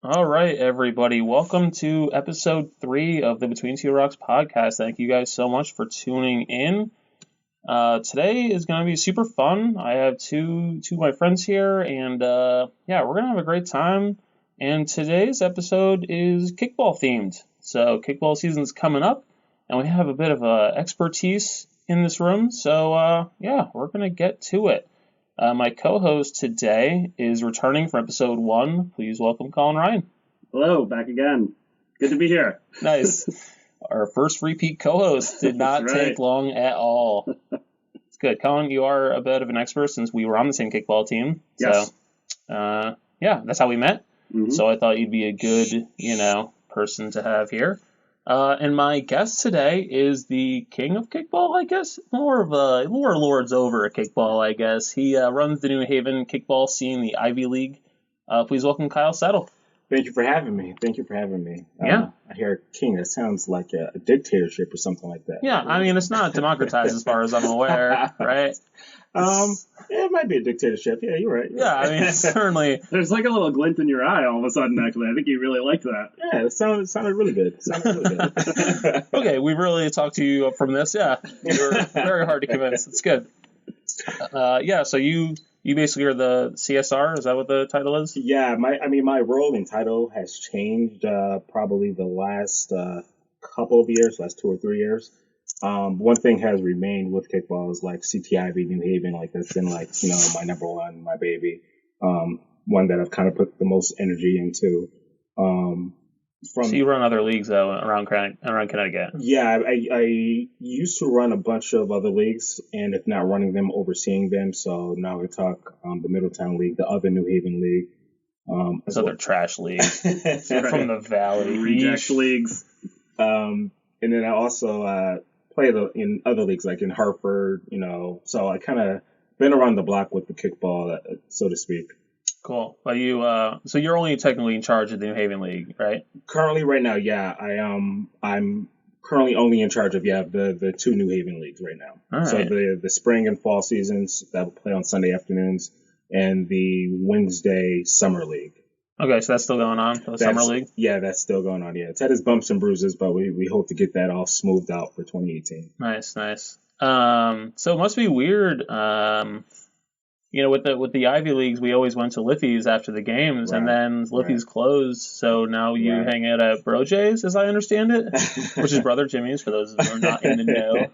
All right, everybody. Welcome to episode 3 of the Between Two Rocks podcast. Thank you guys so much for tuning in. Today is going to be super fun. I have two of my friends here, and we're going to have a great time. And today's episode is kickball themed. So kickball season's coming up, and we have a bit of expertise in this room. So we're going to get to it. My co-host today is returning from episode 1. Please welcome Colin Ryan. Hello, back again. Good to be here. Nice. Our first repeat co-host did not take long at all. It's good. Colin, you are a bit of an expert since we were on the same kickball team. Yes. So, that's how we met. Mm-hmm. So I thought you'd be a good, person to have here. And my guest today is the king of kickball, I guess. More lords over kickball, I guess. He runs the New Haven kickball scene, the Ivy League. Please welcome Kyle Settle. Thank you for having me. Yeah. I hear king. That sounds like a dictatorship or something like that. Yeah, I mean, it's not democratized as far as I'm aware, right? It might be a dictatorship. Yeah, you're right. Yeah, I mean, certainly. There's like a little glint in your eye all of a sudden, actually. I think you really liked that. Yeah, it sounded really good. Okay, we really talked to you from this. Yeah, you were very hard to convince. It's good. So you basically are the CSR. Is that what the title is? Yeah, my role and title has changed probably the last couple of years, last 2 or 3 years. One thing has remained with kickball is like CTIV New Haven, like that's been like, my number one, my baby. One that I've kind of put the most energy into. So you run other leagues though around Connecticut? Yeah, I used to run a bunch of other leagues, and if not running them, overseeing them. So now we talk the Middletown League, the other New Haven League. Other trash league from the Valley. Reject leagues. And then I also play in other leagues, like in Hartford, so I kind of been around the block with the kickball, so to speak. Cool. But so you're only technically in charge of the New Haven League, right? Currently, right now, yeah, I'm currently only in charge of the 2 New Haven leagues right now. All right. So the spring and fall seasons that will play on Sunday afternoons, and the Wednesday summer league. Okay, so that's still going on, the summer league? Yeah, that's still going on. Yeah, it's had its bumps and bruises, but we hope to get that all smoothed out for 2018. Nice. So it must be weird. With the Ivy Leagues, we always went to Liffey's after the games, and then Liffey's closed, so now you hang out at Bro J's, as I understand it, which is Brother Jimmy's, for those who are not in the know.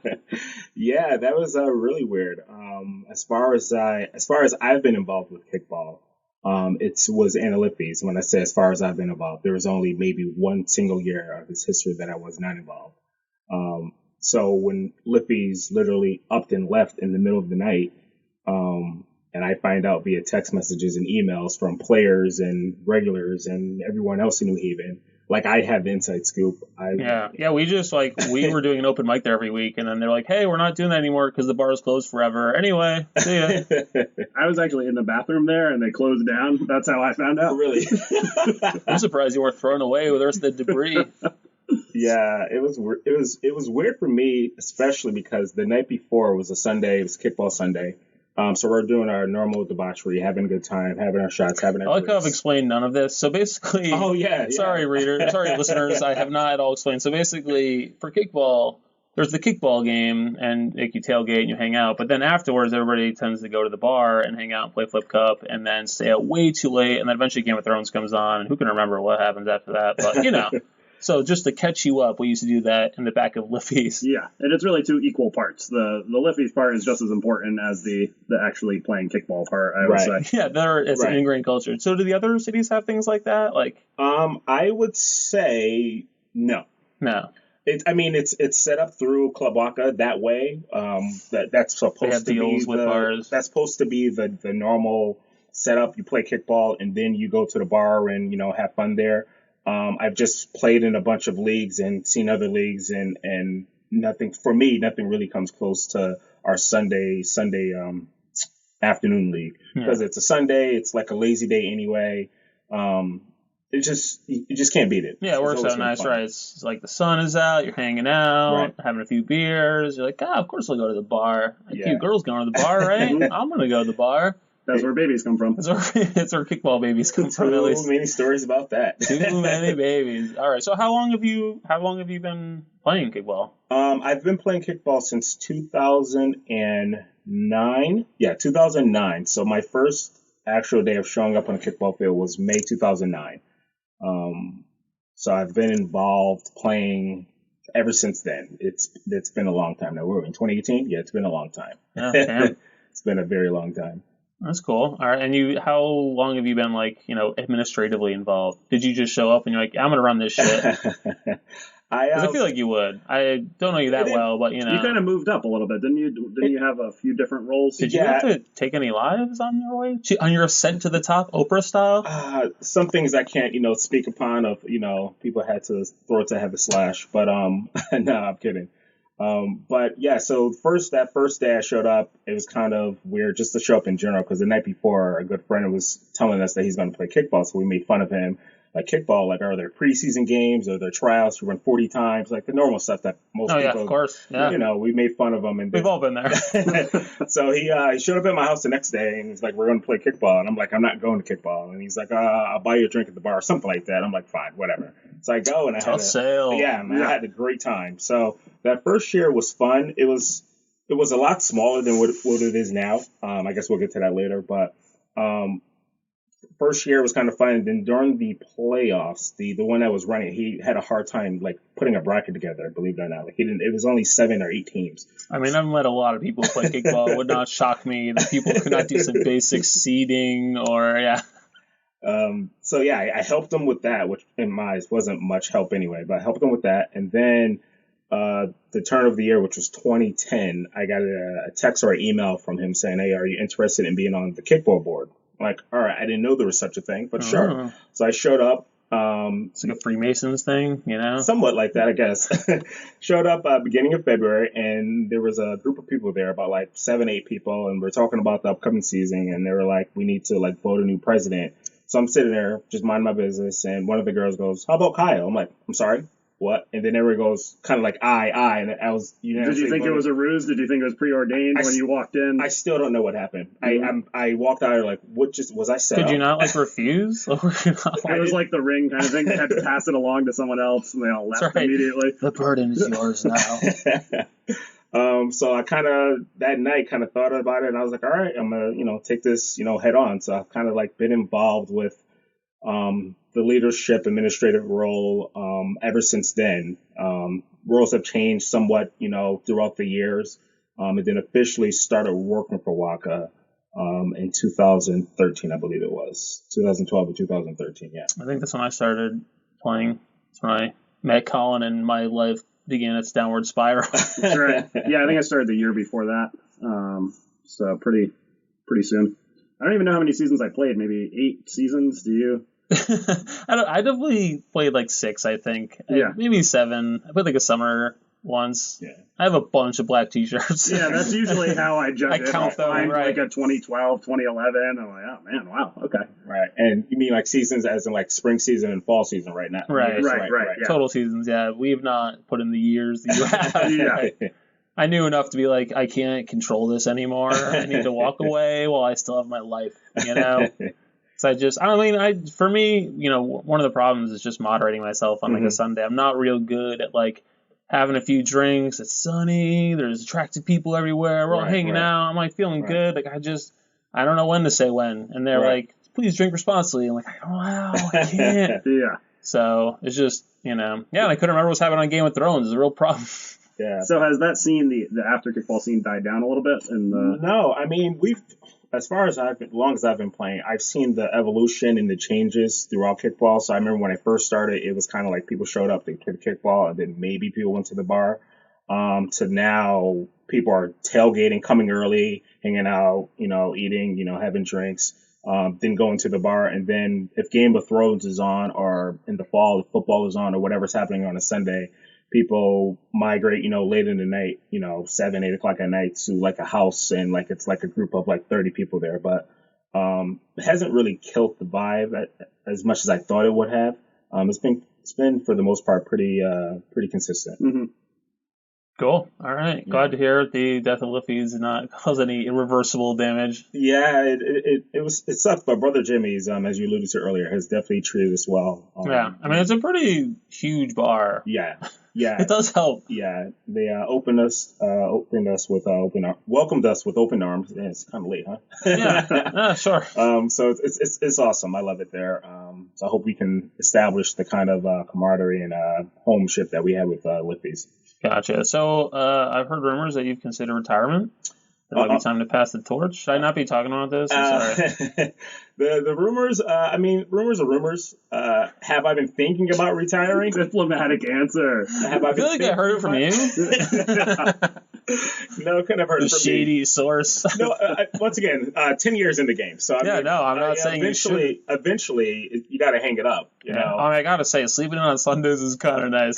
Yeah, that was really weird. As far as I've been involved with kickball, it was Anna Liffey's. When I say as far as I've been involved, there was only maybe one single year of its history that I was not involved. So when Liffey's literally upped and left in the middle of the night, and I find out via text messages and emails from players and regulars and everyone else in New Haven, like I have the inside scoop. We were doing an open mic there every week, and then they're like, hey, we're not doing that anymore because the bar is closed forever. Anyway, see ya. I was actually in the bathroom there, and they closed down. That's how I found out. Really? I'm surprised you weren't thrown away with the rest of the debris. Yeah, it was weird for me, especially because the night before was a Sunday. It was kickball Sunday. So we're doing our normal debauchery, having a good time, having our shots, having our I like how I've explained none of this. So basically, sorry listeners, I have not at all explained. So basically, for kickball, there's the kickball game, and like you tailgate and you hang out. But then afterwards, everybody tends to go to the bar and hang out and play Flip Cup, and then stay out way too late. And then eventually Game of Thrones comes on, and who can remember what happens after that? But So just to catch you up, we used to do that in the back of Liffey's. Yeah, and it's really 2 equal parts. The Liffey's part is just as important as the actually playing kickball part, I would say. Yeah, it's an ingrained culture. So do the other cities have things like that? I would say no. No. It's set up through Club Waka that way. That's supposed to be with bars. That's supposed to be the normal setup. You play kickball and then you go to the bar and have fun there. I've just played in a bunch of leagues and seen other leagues, and nothing really comes close to our Sunday afternoon league, because it's a Sunday. It's like a lazy day anyway. You just can't beat it. Yeah, it works out nice, right? It's like the sun is out, you're hanging out, having a few beers. You're like, of course I'll go to the bar. Cute girl's going to the bar, right? I'm going to go to the bar. That's where babies come from. That's where kickball babies come from. At least Too many stories about that. too many babies. All right. So how long have you been playing kickball? I've been playing kickball since 2009. Yeah, 2009. So my first actual day of showing up on a kickball field was May 2009. So I've been involved playing ever since then. It's been a long time now. We're in 2018. Yeah, it's been a long time. Yeah, damn. It's been a very long time. That's cool. All right. And how long have you been administratively involved? Did you just show up and you're like, I'm gonna run this shit? Because I feel like you would. I don't know you that well, but you kind of moved up a little bit, didn't you? Didn't you have a few different roles? Did you have to take any lives on your way on your ascent to the top, Oprah style? Some things I can't, speak upon. Of people had to throw it to have a slash, but no, I'm kidding. But yeah, so that first day I showed up, it was kind of weird just to show up in general because the night before a good friend was telling us that he's going to play kickball, so we made fun of him. Like kickball, are there preseason games or there tryouts? You run 40 times, like the normal stuff that most people. Yeah, of course. Yeah. We made fun of him, and we've all been there. So he showed up at my house the next day, and he's like, "We're going to play kickball," and I'm like, "I'm not going to kickball," and he's like, "I'll buy you a drink at the bar," or something like that. I'm like, "Fine, whatever." So I go and I had sale. Yeah, man, I had a great time. So that first year was fun. It was a lot smaller than what it is now. I guess we'll get to that later, but. First year was kind of fun, and then during the playoffs, the one that was running, he had a hard time putting a bracket together. Believe it or not, it was only 7 or 8 teams. I mean, I've met a lot of people who play kickball. It would not shock me that people could not do some basic seeding or So yeah, I helped them with that, which in my eyes wasn't much help anyway, but I helped them with that, and then the turn of the year, which was 2010, I got a text or an email from him saying, "Hey, are you interested in being on the kickball board?" Like, all right, I didn't know there was such a thing, but sure. So I showed up. It's like a Freemasons thing, Somewhat like that, I guess. Showed up beginning of February, and there was a group of people there, about 7, 8 people, and we're talking about the upcoming season, and they were like, we need to vote a new president. So I'm sitting there, just minding my business, and one of the girls goes, "How about Kyle?" I'm like, "I'm sorry? What?" And then everyone goes kind of like, I, and I was, Did you think it was a ruse? Did you think it was preordained when you walked in? I still don't know what happened. Mm-hmm. I walked out like, what was I set Could up? you not refuse? It was like the ring kind of thing. You had to pass it along to someone else, and they all left immediately. The burden is yours now. So I that night thought about it, and I was like, all right, I'm gonna take this head on. So I've been involved with the leadership administrative role ever since then. Roles have changed somewhat throughout the years, and then officially started working for Waka in 2013, I believe it was 2012 or 2013. Yeah, I think that's when I started playing. That's when I met Colin and my life began its downward spiral. That's right. Yeah, I think I started the year before that. So pretty soon. I don't even know how many seasons I played. Maybe 8 seasons. Do you? I definitely played 6, I think. Yeah. Maybe 7. I played a summer once. Yeah. I have a bunch of black t-shirts. Yeah, that's usually how I judge it. Count them, right. A 2012, 2011. I'm like, oh man, wow, okay. Right. And you mean seasons as in spring season and fall season right now? Right. Yeah. Total seasons, yeah. We've not put in the years that you have. Yeah. I knew enough to be I can't control this anymore. I need to walk away while I still have my life, So for me, one of the problems is just moderating myself on a Sunday. I'm not real good at having a few drinks. It's sunny. There's attractive people everywhere. We're all hanging out. I'm feeling good. I don't know when to say when. And they're like, please drink responsibly. I'm like, wow, I can't. Yeah. So it's just, and I couldn't remember what's happening on Game of Thrones. It's a real problem. Yeah. So has that scene, the after kickball scene, died down a little bit? No, I mean, as long as I've been playing, I've seen the evolution and the changes throughout kickball. So I remember when I first started, it was kind of people showed up, they played kickball, and then maybe people went to the bar. To now, people are tailgating, coming early, hanging out, eating, having drinks, then going to the bar. And then if Game of Thrones is on, or in the fall, if football is on, or whatever's happening on a Sunday, people migrate, late in the night, 7, 8 o'clock at night to a house, and it's a group of 30 people there. But it hasn't really killed the vibe as much as I thought it would have. It's been for the most part pretty consistent. Mm-hmm. Cool. All right. Glad to hear the death of Liffey did not cause any irreversible damage. Yeah, it sucked, but brother Jimmy's, as you alluded to earlier, has definitely treated us well. Yeah, I mean it's a pretty huge bar. Yeah. It does help. Yeah, they welcomed us with open arms. Yeah, it's kind of late, huh? Yeah, sure. So it's awesome. I love it there. So I hope we can establish the kind of camaraderie and homeship that we had with Liffey's. Gotcha. So I've heard rumors that you've considered retirement. It might be time to pass the torch. Should I not be talking about this? I'm sorry. The rumors, rumors are rumors. Have I been thinking about retiring? Diplomatic answer. I feel like I heard it from you. No, couldn't have heard it from shady source. No, once again, 10 years in the game. So I'm not saying eventually you got to hang it up. You know? I gotta say, sleeping in on Sundays is kind of nice.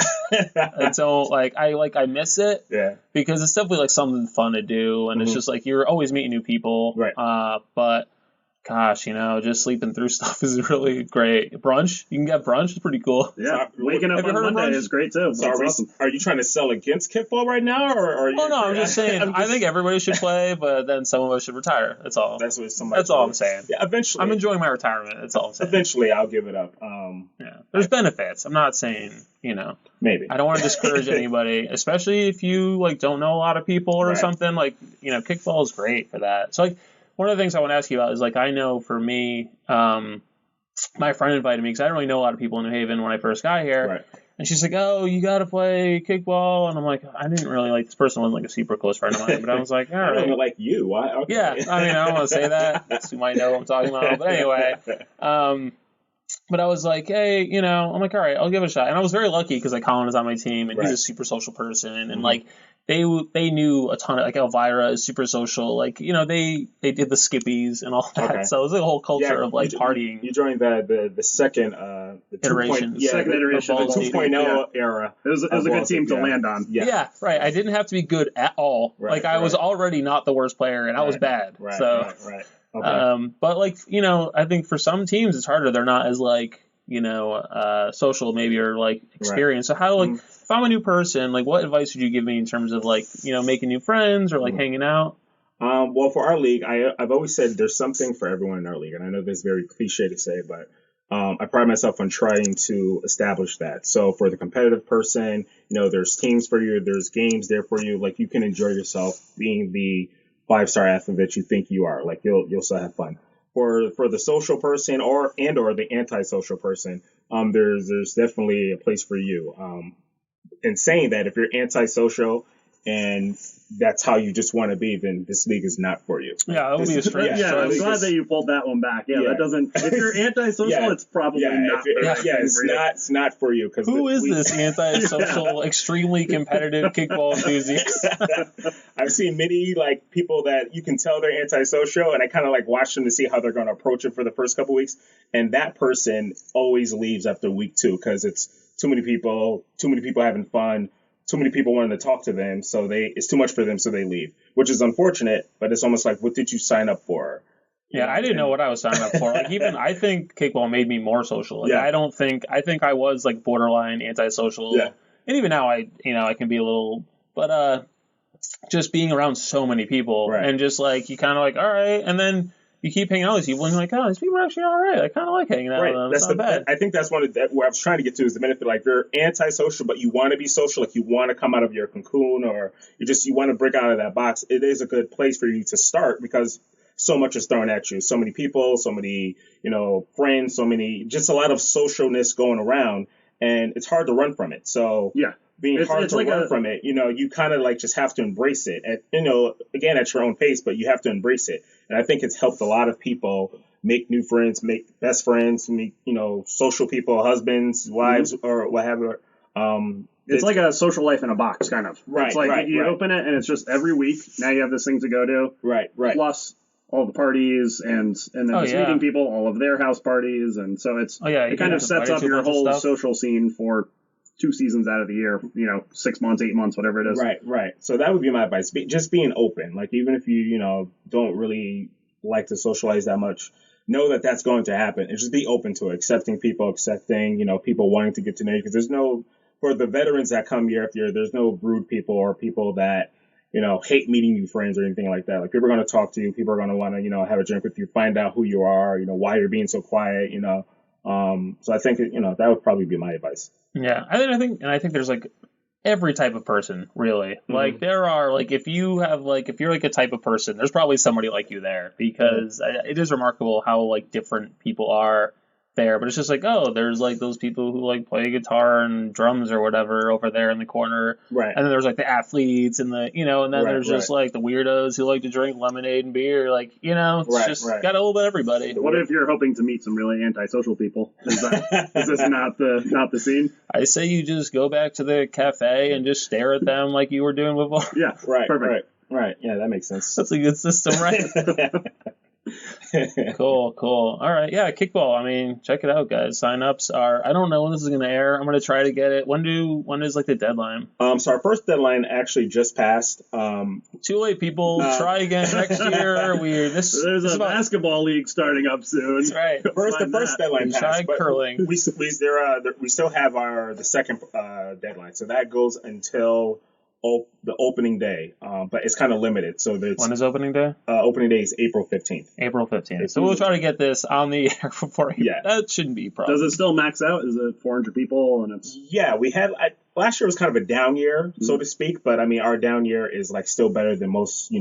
I miss it. Yeah. Because it's definitely like something fun to do, and it's just like you're always meeting new people. Right. But gosh, just sleeping through stuff is really great. Brunch, you can get brunch. It's pretty cool. Yeah, waking up on Monday is great too. So are you trying to sell against kickball right now, or are you? Oh no, I'm just saying. I think everybody should play, but then some of us should retire. That's all. That's all I'm saying. Yeah, eventually. I'm enjoying my retirement. That's all I'm saying. Eventually, I'll give it up. There's benefits. I'm not saying maybe. I don't want to discourage anybody, especially if you don't know a lot of people or something. Kickball is great for that. So one of the things I want to ask you about is I know for me, my friend invited me because I didn't really know a lot of people in New Haven when I first got here. Right. And she's like, "Oh, you got to play kickball." And I'm like, I didn't really this person wasn't a super close friend of mine, but I was like, all right. I don't like you. Why? Okay. Yeah. I mean, I don't want to say that. You might know what I'm talking about. But anyway, but I was like, hey, I'm like, all right, I'll give it a shot. And I was very lucky because Colin is on my team and he's a super social person. And they knew a ton of Elvira is super social. They did the skippies and all that. Okay. So it was a whole culture of partying. You joined the second iteration. Second iteration of the 2.0 era. It was a good team to land on. Yeah, right. I didn't have to be good at all. Right, I was already not the worst player and I was bad. Right. So Okay. But I think for some teams it's harder. They're not as social maybe or experienced. So how if I'm a new person, what advice would you give me in terms of making new friends or hanging out? Well, for our league, I've always said there's something for everyone in our league, and I know this is very cliche to say, but I pride myself on trying to establish that. So for the competitive person, there's teams for you, there's games there for you. You can enjoy yourself being the 5-star athlete that you think you are. You'll still have fun. For the social person or the antisocial person, there's definitely a place for you. In saying that, if you're antisocial and that's how you just want to be, then this league is not for you. Yeah, it would be a straight. I'm glad that you pulled that one back. That doesn't. If you're antisocial, it's probably not. It's not for you. Who is this antisocial, extremely competitive kickball enthusiast? I've seen many people that you can tell they're antisocial, and I kind of watch them to see how they're going to approach it for the first couple weeks, and that person always leaves after week 2 because it's too many people having fun. Too many people wanting to talk to them, so it's too much for them, so they leave, which is unfortunate. But it's almost what did you sign up for? Yeah, I didn't know what I was signing up for. I think kickball made me more social. I think I was borderline antisocial. Yeah. And even now I can be a little, but just being around so many people and just you kind of all right, and then you keep hanging out with these people and you're oh, these people are actually all right. I kind of like hanging out with them. It's not bad. I think that's where I was trying to get to is the benefit. You're antisocial, but you want to be social. You want to come out of your cocoon or you want to break out of that box. It is a good place for you to start because so much is thrown at you. So many people, so many, friends, just a lot of socialness going around and it's hard to run from it. So yeah. Being hard to run from it, you kind of just have to embrace it. Again, at your own pace, but you have to embrace it. And I think it's helped a lot of people make new friends, make best friends, meet, social people, husbands, wives, or whatever. It's like a social life in a box, kind of. Right. It's you open it and it's just every week. Now you have this thing to go to. Right. Plus all the parties and then meeting people, all of their house parties. And so it kind of sets up your whole social scene for 2 seasons out of the year, 6 months, 8 months, whatever it is. Right. So that would be my advice. Just being open. Even if you, don't really like to socialize that much, know that that's going to happen. And just be open to it, accepting people, people wanting to get to know you. Because for the veterans that come year after year, there's no rude people or people that, hate meeting new friends or anything like that. Like, people are going to talk to you. People are going to want to, have a drink with you, find out who you are, why you're being so quiet, So I think, that would probably be my advice. Yeah. I think there's like every type of person, really. Mm-hmm. Like, there are, like, if you're like a type of person, there's probably somebody like you there, because it is remarkable how, like, different people are there. But it's just like, oh, there's like those people who like play guitar and drums or whatever over there in the corner, right? And then there's like the athletes and the and then there's just like the weirdos who like to drink lemonade and beer, like it's just got a little bit of everybody. What if you're hoping to meet some really antisocial people? Is this not the scene? I say you just go back to the cafe and just stare at them like you were doing before. Yeah, perfect. Right. Yeah, that makes sense. That's a good system, right? Cool. All right. Yeah, kickball. I mean, check it out, guys. Sign-ups are, I don't know when this is going to air. I'm going to try to get it. When is like the deadline? So our first deadline actually just passed. Too late, people. Try again next year. There's a basketball league starting up soon. That's right. The first deadline passed. Try curling. We still have the second deadline. So that goes until the opening day, but it's kind of limited. So when is opening day? Opening day is April 15th. April 15th. So we'll try to get this on the air before. Yeah, that shouldn't be a problem. Does it still max out? Is it 400 people? And it's we had last year was kind of a down year, so to speak. But I mean, our down year is like still better than most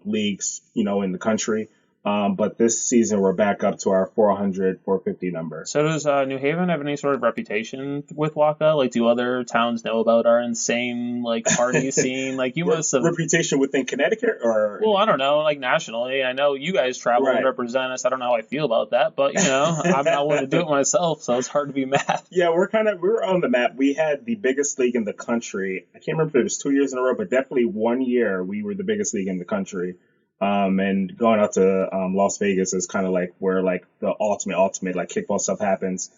leagues in the country. But this season we're back up to our 400, 450 number. So does New Haven have any sort of reputation with Waka? Like, do other towns know about our insane party scene? Like, you must have reputation within Connecticut, or I don't know, like nationally. I know you guys travel and represent us. I don't know how I feel about that, but I'm not willing to do it myself, so it's hard to be mad. Yeah, we're on the map. We had the biggest league in the country. I can't remember if it was 2 years in a row, but definitely 1 year we were the biggest league in the country. And going out to Las Vegas is kind of like where like the ultimate like kickball stuff happens.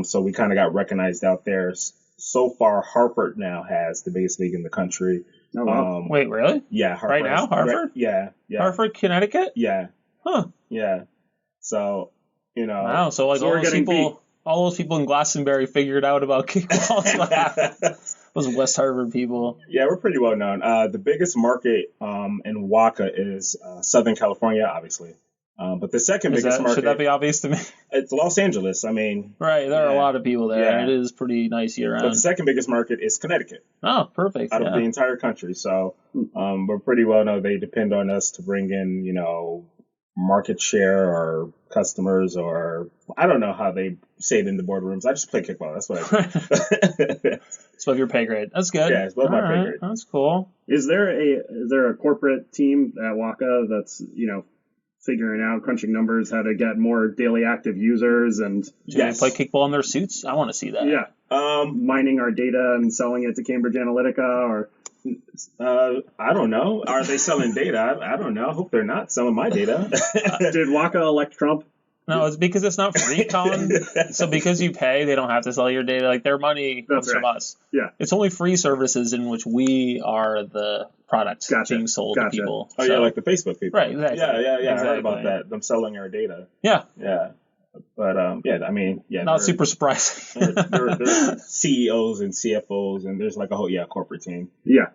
So we kind of got recognized out there. So far, Hartford now has the biggest league in the country. Oh, wow. Wait, really? Yeah, Hartford. Right now, Hartford? Yeah. Hartford, Connecticut? Yeah. Huh. Yeah. So, Wow, so like all those people in Glastonbury figured out about kickball. That's what happened. Those West Harvard people. Yeah, we're pretty well known. The biggest market in Waka is Southern California, obviously. But the second biggest market... Should that be obvious to me? It's Los Angeles. I mean... Right, there are a lot of people there. Yeah. It is pretty nice year-round. But the second biggest market is Connecticut. Oh, perfect. Out of the entire country. So we're pretty well known. They depend on us to bring in, market share or customers, or I don't know how they say it in the boardrooms. I just play kickball. That's what I do. It's above your pay grade. That's good. Yeah, it's above my pay grade. That's cool. Is there a corporate team at Waka that's figuring out, crunching numbers, how to get more daily active users and do they play kickball in their suits? I want to see that. Yeah. Mining our data and selling it to Cambridge Analytica, or I don't know. Are they selling data? I don't know. I hope they're not selling my data. Did Waka elect Trump? No, it's because it's not free, Colin. So because you pay, they don't have to sell your data. Like, their money comes from us. Yeah. It's only free services in which we are the product being sold to people. Oh, yeah, like the Facebook people. Right, exactly. Yeah. Exactly. I heard about that. Them selling our data. Yeah. Yeah. But, I mean, yeah. Not super surprising. There's CEOs and CFOs, and there's like a whole, corporate team. Yeah.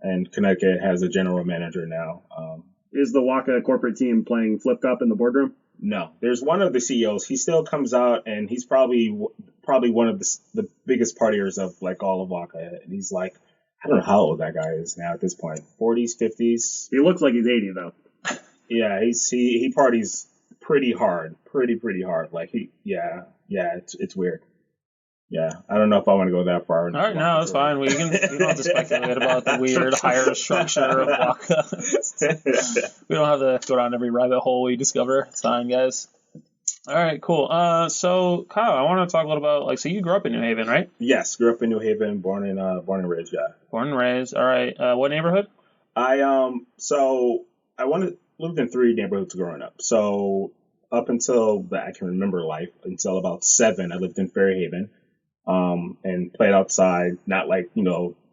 And Connecticut has a general manager now. Is the Waka corporate team playing Flip Cup in the boardroom? No. There's one of the CEOs. He still comes out, and he's probably one of the biggest partiers of like all of Waka. And he's like, I don't know how old that guy is now at this point. 40s, 50s. He looks like he's 80 though. Yeah, he parties pretty hard, pretty hard. Like it's weird. Yeah, I don't know if I want to go that far. All right, no, it's fine. We don't have to speculate about the weird higher structure of Waka. We don't have to go down every rabbit hole we discover. It's fine, guys. All right, cool. So Kyle, I want to talk a little about so you grew up in New Haven, right? Yes, grew up in New Haven, born and raised. Yeah. Born and raised. All right. What neighborhood? I lived in 3 neighborhoods growing up. So up until I can remember life, until about 7, I lived in Fairhaven. And played outside, not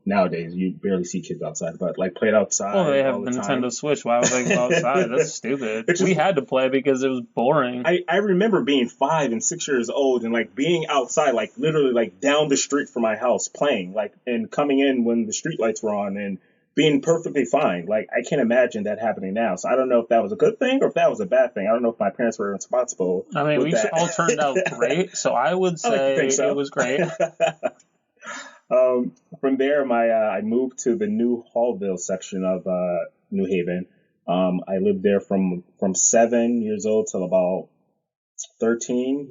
nowadays you barely see kids outside, but like played outside. Well, they have the Nintendo Switch. Why would they go outside? That's stupid. We had to play because it was boring. I remember being 5 and 6 years old and like being outside, like literally like down the street from my house playing, like, and coming in when the street lights were on and being perfectly fine. Like, I can't imagine that happening now. So I don't know if that was a good thing or if that was a bad thing. I don't know if my parents were responsible. I mean, we all turned out great, so I would say it was great. From there, I moved to the New Hallville section of New Haven. I lived there from 7 years old till about 13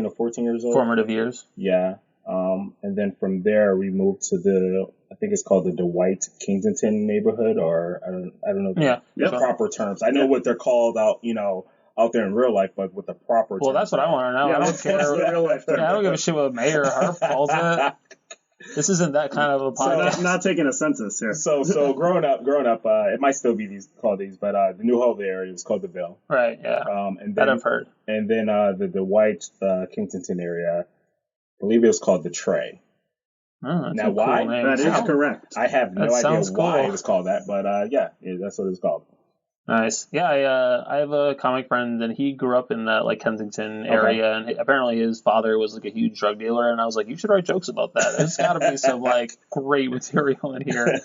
or 14 years old. Formative years. Yeah. And then from there, we moved to I think it's called the Dwight Kensington neighborhood, or I don't know the proper terms. I know what they're called out there in real life, but with the proper terms. Well, that's what I want to know. Yeah, I don't care. Real life I don't give a shit what Mayor Harp calls it. This isn't that kind of a podcast. So, not taking a census here. So growing up, it might still be called these, but the New Hallville area was called the Ville. Right. Yeah. And then, that I've heard. And then the Dwight Kensington area, I believe it was called the Tray. Oh, now, why? Cool name. That is correct. I have no idea why it was called that, but that's what it was called. Nice. Yeah, I have a comic friend, and he grew up in that like Kensington area, and apparently his father was like a huge drug dealer, and I was like, you should write jokes about that. There's got to be some like great material in here.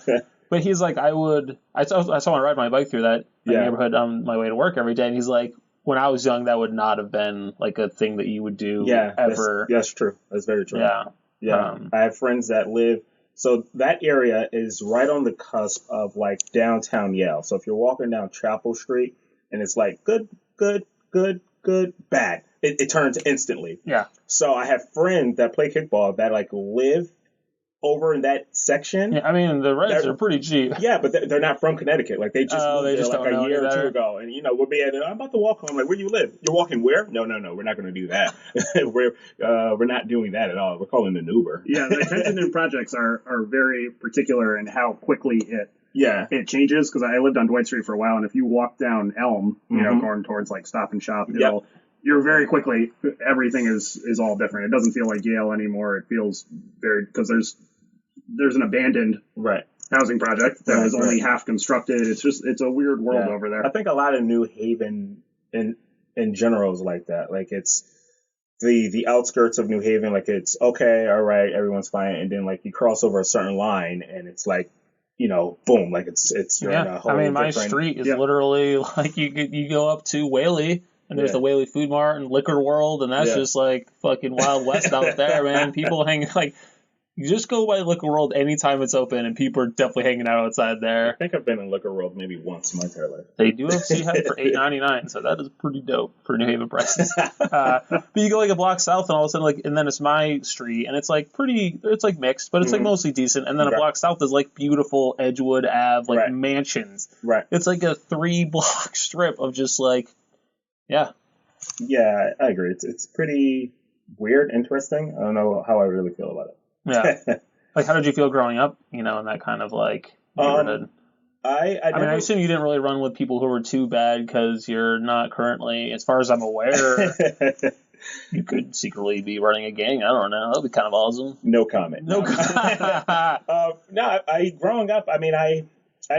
But he's like, I saw him ride my bike through that neighborhood on my way to work every day, and he's like, when I was young, that would not have been like a thing that you would do ever. That's true. That's very true. Yeah. Yeah. I have friends that live. So that area is right on the cusp of like downtown Yale. So if you're walking down Chapel Street and it's like good, bad, it turns instantly. Yeah. So I have friends that play kickball that like live over in that section. Yeah, I mean, the rents are pretty cheap. Yeah, but they're not from Connecticut. Like, they just moved there like a year or two ago. And, we'll be I'm about to walk home. Like, where do you live? You're walking where? No. We're not going to do that. We're not doing that at all. We're calling an Uber. Yeah, the Kensington projects are very particular in how quickly it changes. Because I lived on Dwight Street for a while, and if you walk down Elm, going towards, like, Stop and Shop, you're very quickly, everything is all different. It doesn't feel like Yale anymore. It feels because there's an abandoned housing project that was only half constructed. It's a weird world over there. I think a lot of New Haven in general is like that. Like, it's the outskirts of New Haven, like, it's okay, all right, everyone's fine, and then like you cross over a certain line and it's like, boom, like it's you're in a whole my street is literally like you go up to Whaley and there's the Whaley Food Mart and Liquor World, and that's just like fucking Wild West out there, man. People hanging like. You just go by Liquor World anytime it's open, and people are definitely hanging out outside there. I think I've been in Liquor World maybe once in my entire life. They do have Sea Head for $8.99, so that is pretty dope for New Haven prices. But you go like a block south, and all of a sudden, and then it's my street, and it's like it's like mixed, but it's like mostly decent. And then a block south is like beautiful Edgewood Ave, like mansions. Right. It's like a 3-block strip of just like, Yeah, I agree. It's pretty weird, interesting. I don't know how I really feel about it. Yeah. Like, how did you feel growing up, in that kind of, like, neighborhood? I assume you didn't really run with people who were too bad because you're not currently, as far as I'm aware, you could secretly be running a gang. I don't know. That would be kind of awesome. No comment. Growing up, I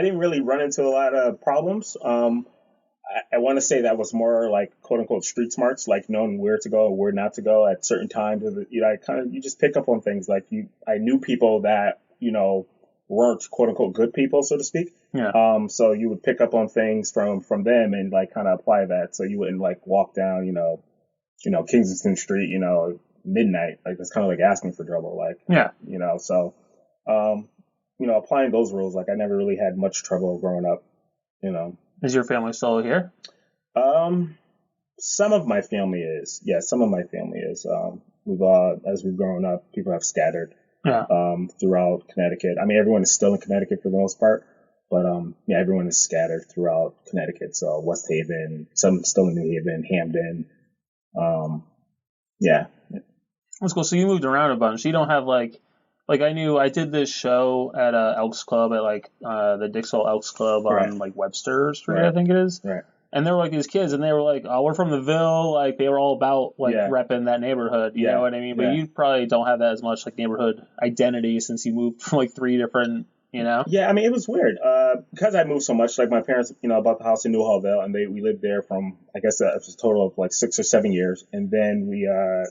didn't really run into a lot of problems. I want to say that was more like quote unquote street smarts, like knowing where to go or where not to go at certain times. You just pick up on things. Like I knew people that, weren't quote unquote good people, so to speak. Yeah. So you would pick up on things from them and like kind of apply that. So you wouldn't like walk down, Kensington Street, midnight. Like that's kind of like asking for trouble. Like, so, applying those rules, like I never really had much trouble growing up, Is your family still here? Some of my family is. Yeah, some of my family is. As we've grown up, people have scattered throughout Connecticut. I mean, everyone is still in Connecticut for the most part, but everyone is scattered throughout Connecticut. So West Haven, some still in New Haven, Hamden. That's cool. So you moved around a bunch. You don't have like I did this show at Elks Club at like the Dixwell Elks Club on like Webster Street, I think it is. Right. And there were like these kids, and they were like, "Oh, we're from the Ville." Like they were all about like repping that neighborhood. You know what I mean? But you probably don't have that as much like neighborhood identity since you moved from like 3 different. You know? Yeah, I mean it was weird because I moved so much. Like my parents, bought the house in New Hallville, and we lived there from I guess it was a total of like 6 or 7 years, and then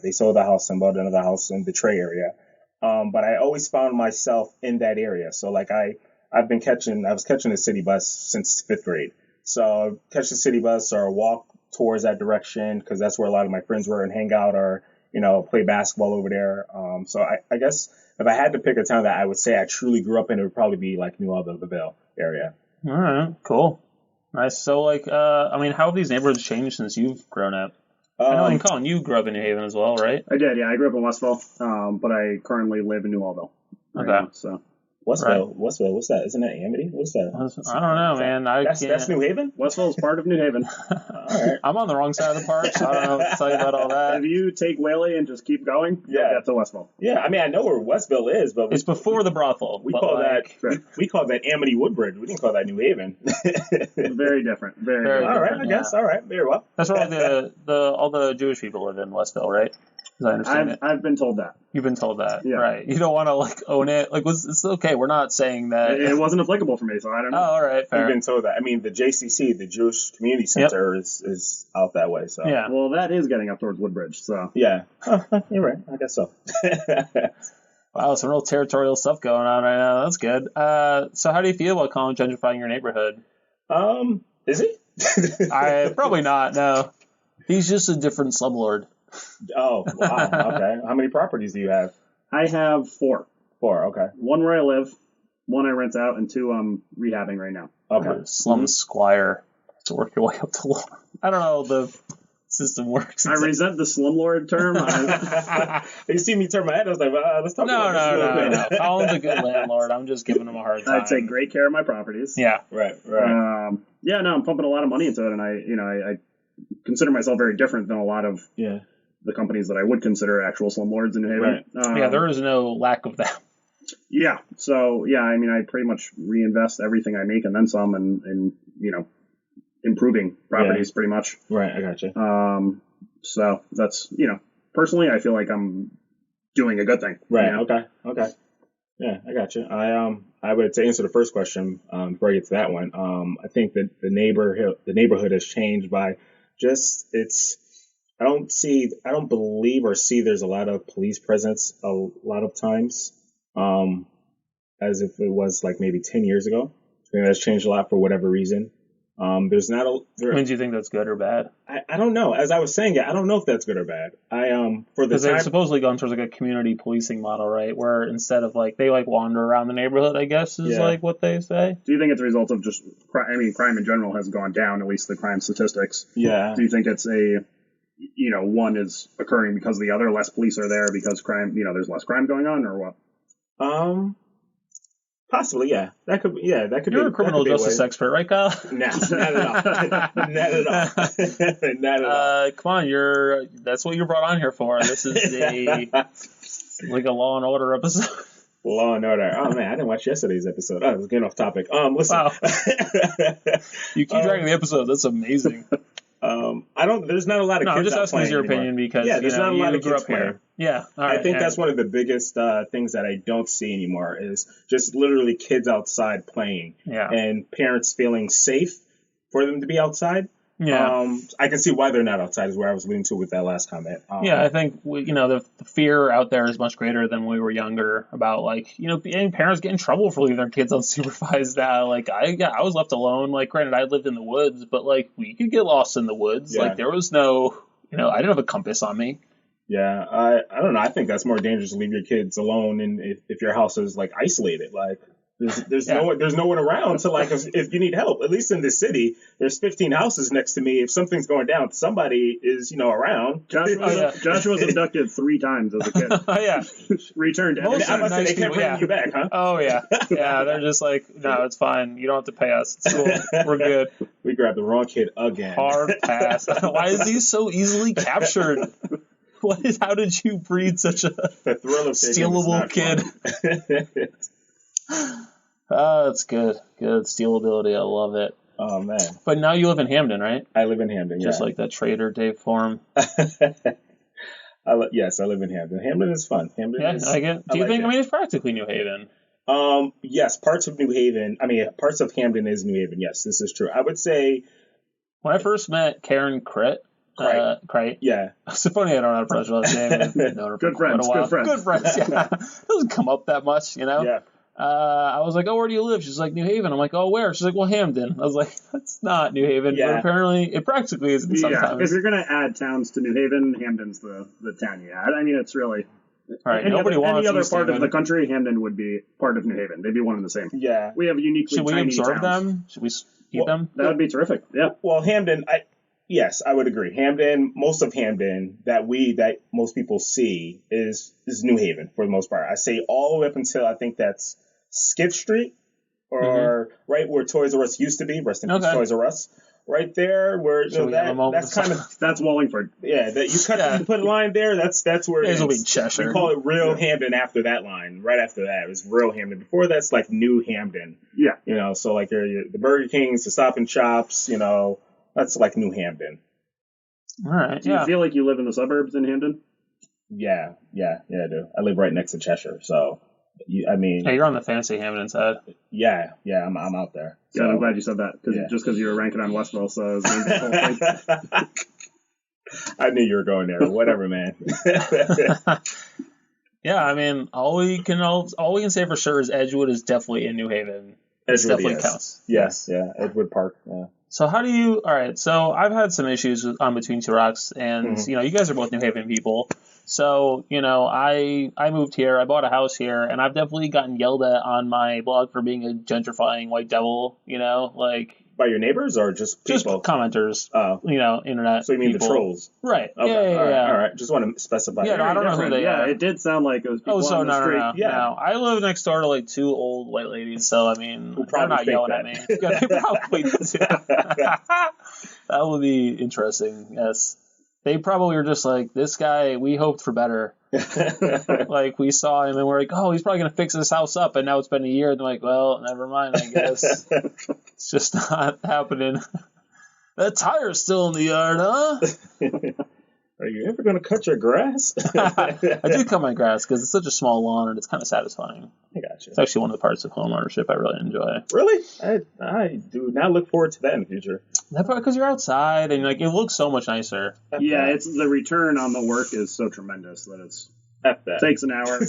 they sold the house and bought another house in the Trey area. But I always found myself in that area. So like I was catching the city bus since 5th grade. So catch the city bus or walk towards that direction because that's where a lot of my friends were and hang out or, play basketball over there. So I guess if I had to pick a town that I would say I truly grew up in, it would probably be like New Orleans, the Ville area. All right, cool. Nice. So like, how have these neighborhoods changed since you've grown up? I know, and Colin, you grew up in New Haven as well, right? I did, yeah. I grew up in Westville, but I currently live in New Orleans. Okay. Now, so. Westville, what's that? Isn't that Amity? What's that? I don't know, man. That's New Haven? Westville is part of New Haven. All right. I'm on the wrong side of the park, so I don't know what to tell you about all that. If you take Whaley and just keep going, you'll get to Westville. Yeah, I mean, I know where Westville is, but it's before the brothel. We call that Amity Woodbridge. We didn't call that New Haven. Very different. Very different. All right, I guess. All right, very well. That's where all the Jewish people live in Westville, right? As I understand it. I've been told that. You've been told that, yeah. Right? You don't want to like own it. Like, it's okay. We're not saying that. It wasn't applicable for me, so I don't know. Oh, all right, fair. You've been told that. I mean, the JCC, the Jewish Community Center, is out that way. So yeah. Well, that is getting up towards Woodbridge. So yeah, you're right. I guess so. Wow, some real territorial stuff going on right now. That's good. So how do you feel about Colin gentrifying your neighborhood? Is he? Probably not. No, he's just a different slumlord. Oh, wow. Okay. How many properties do you have? I have 4. 4, okay. 1 where I live, 1 I rent out, and 2 I'm rehabbing right now. Okay. Slum squire to work your way up to law. I don't know how the system works. I resent the slumlord term. You see me turn my head, I was like, let's talk about this. No. Colin's a good landlord. I'm just giving him a hard time. I take great care of my properties. Yeah. Right. I'm pumping a lot of money into it, and I consider myself very different than a lot of the companies that I would consider actual slumlords in New Haven. Right. There is no lack of that. Yeah. So, I pretty much reinvest everything I make and then some and improving properties pretty much. Right, I gotcha. So that's, personally, I feel like I'm doing a good thing. Right, okay. Yeah, I gotcha. I would, to answer the first question, before I get to that one, I think that the neighborhood has changed by just, I don't believe or see there's a lot of police presence a lot of times, as if it was like maybe 10 years ago. I think that's changed a lot for whatever reason. There's not a. Do you think that's good or bad? I don't know. As I was saying, I don't know if that's good or bad. Because they've supposedly gone towards like a community policing model, right? Where instead of like they like wander around the neighborhood, I guess is like what they say. Do you think it's a result of just crime in general has gone down, at least the crime statistics? Yeah. Do you think it's one is occurring because the other, less police are there because crime, there's less crime going on, or what? Possibly, yeah. That could be. You're a criminal justice expert, right, Kyle? No, not at all. Not at all. Come on, that's what you're brought on here for. This is like a Law and Order episode. Law and Order. Oh man, I didn't watch yesterday's episode. I was getting off topic. Listen. Wow. You keep dragging the episode. That's amazing. There's not a lot of kids. I'm just asking your opinion because there's not a lot of kids playing. Yeah, all right, I think that's one of the biggest things that I don't see anymore is just literally kids outside playing and parents feeling safe for them to be outside. Yeah. I can see why they're not outside is where I was leading to with that last comment. I think the fear out there is much greater than when we were younger about parents get in trouble for leaving their kids unsupervised now. Like I was left alone. Like granted, I lived in the woods, but like we could get lost in the woods. Yeah. Like there was no, I didn't have a compass on me. Yeah, I don't know. I think that's more dangerous to leave your kids alone, and if your house is like isolated, like there's no one around to like if you need help. At least in this city, there's 15 houses next to me. If something's going down, somebody is around. Josh was abducted 3 times as a kid. Oh yeah, returned. I must say they can't bring you back, huh? Oh yeah, they're just like, no, it's fine. You don't have to pay us. It's cool. We're good. We grabbed the wrong kid again. Hard pass. Why is he so easily captured? How did you breed such a stealable kid? Oh, that's good. Good stealability. I love it. Oh, man. But now you live in Hamden, right? I live in Hamden, Just like that Trader Dave form. Yes, I live in Hamden. Hamden is fun. Hamden is, I get. Do you think? I mean, it's practically New Haven. Yes, parts of Hamden is New Haven. Yes, this is true. I would say when I first met Karen Crate. Yeah. It's funny I don't know how to pronounce her last name. Good friends. Good friends, yeah. It doesn't come up that much, Yeah. I was like, oh, where do you live? She's like, New Haven. I'm like, oh, where? She's like, well, Hamden. I was like, that's not New Haven. Yeah. But apparently, it practically is sometimes. Yeah, if you're going to add towns to New Haven, Hamden's the town you add. I mean, it's really... Right. Any other part of the country, Hamden would be part of New Haven. They'd be one and the same. Yeah. We have uniquely tiny towns. Should we absorb them? Should we eat them? That would be terrific, yeah. Well, Hamden... Yes, I would agree. Hamden, most of Hamden that most people see is New Haven for the most part. I say all the way up until I think that's Skip Street or right where Toys R Us used to be. Rest in peace, Toys R Us. Right there, where that's kind of that's Wallingford. Yeah, that you put a line there. That's where it is. Cheshire. We call it real Hamden after that line. Right after that, it was real Hamden. Before that's like New Hamden. Yeah, so like the Burger Kings, the Stop and Shops. That's like New Hamden. All right. Do you feel like you live in the suburbs in Hamden? Yeah, I do. I live right next to Cheshire, so you're on the fancy Hamden side. Yeah, I'm out there. So. Yeah, I'm glad you said that just because you were ranking on Westville, so I was going the whole thing. I knew you were going there. Whatever, man. Yeah, I mean, all we can say for sure is Edgewood is definitely in New Haven. It definitely counts. Yes, yeah, Edgewood Park. Yeah. So how do you? All right. So I've had some issues on Between Two Rocks, and you guys are both New Haven people. So I moved here. I bought a house here, and I've definitely gotten yelled at on my blog for being a gentrifying white devil. By your neighbors or just people? Just commenters. Internet. So you mean people. The trolls? Right. Okay. Yeah. All right. Just want to specify. Yeah, I don't know who they are. Yeah, it did sound like it was people on the street. No. Yeah. No. I live next door to like two old white ladies, so I mean, they're not yelling at me. They probably do. That would be interesting. Yes. They probably were just like, this guy, we hoped for better. Like, we saw him and we're like, oh, he's probably going to fix this house up. And now it's been a year. And they're like, well, never mind, I guess. It's just not happening. That tire's still in the yard, huh? Are you ever going to cut your grass? I do cut my grass because it's such a small lawn and it's kind of satisfying. I got you. It's actually one of the parts of home ownership I really enjoy. Really? I do not look forward to that in the future. That part because you're outside and like it looks so much nicer. Yeah, it's the return on the work is so tremendous that it takes an hour.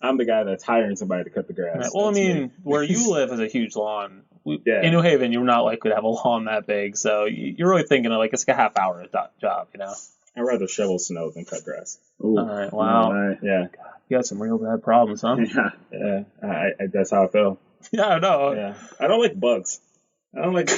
I'm the guy that's hiring somebody to cut the grass. Right. Well, I mean, where you live is a huge lawn. In New Haven, you're not likely to have a lawn that big, so you're really thinking of like it's like a half hour job, I'd rather shovel snow than cut grass. Ooh. All right, wow. Yeah. God, you got some real bad problems, huh? Yeah. That's how I feel. Yeah, I know. Yeah. I don't like bugs. I don't like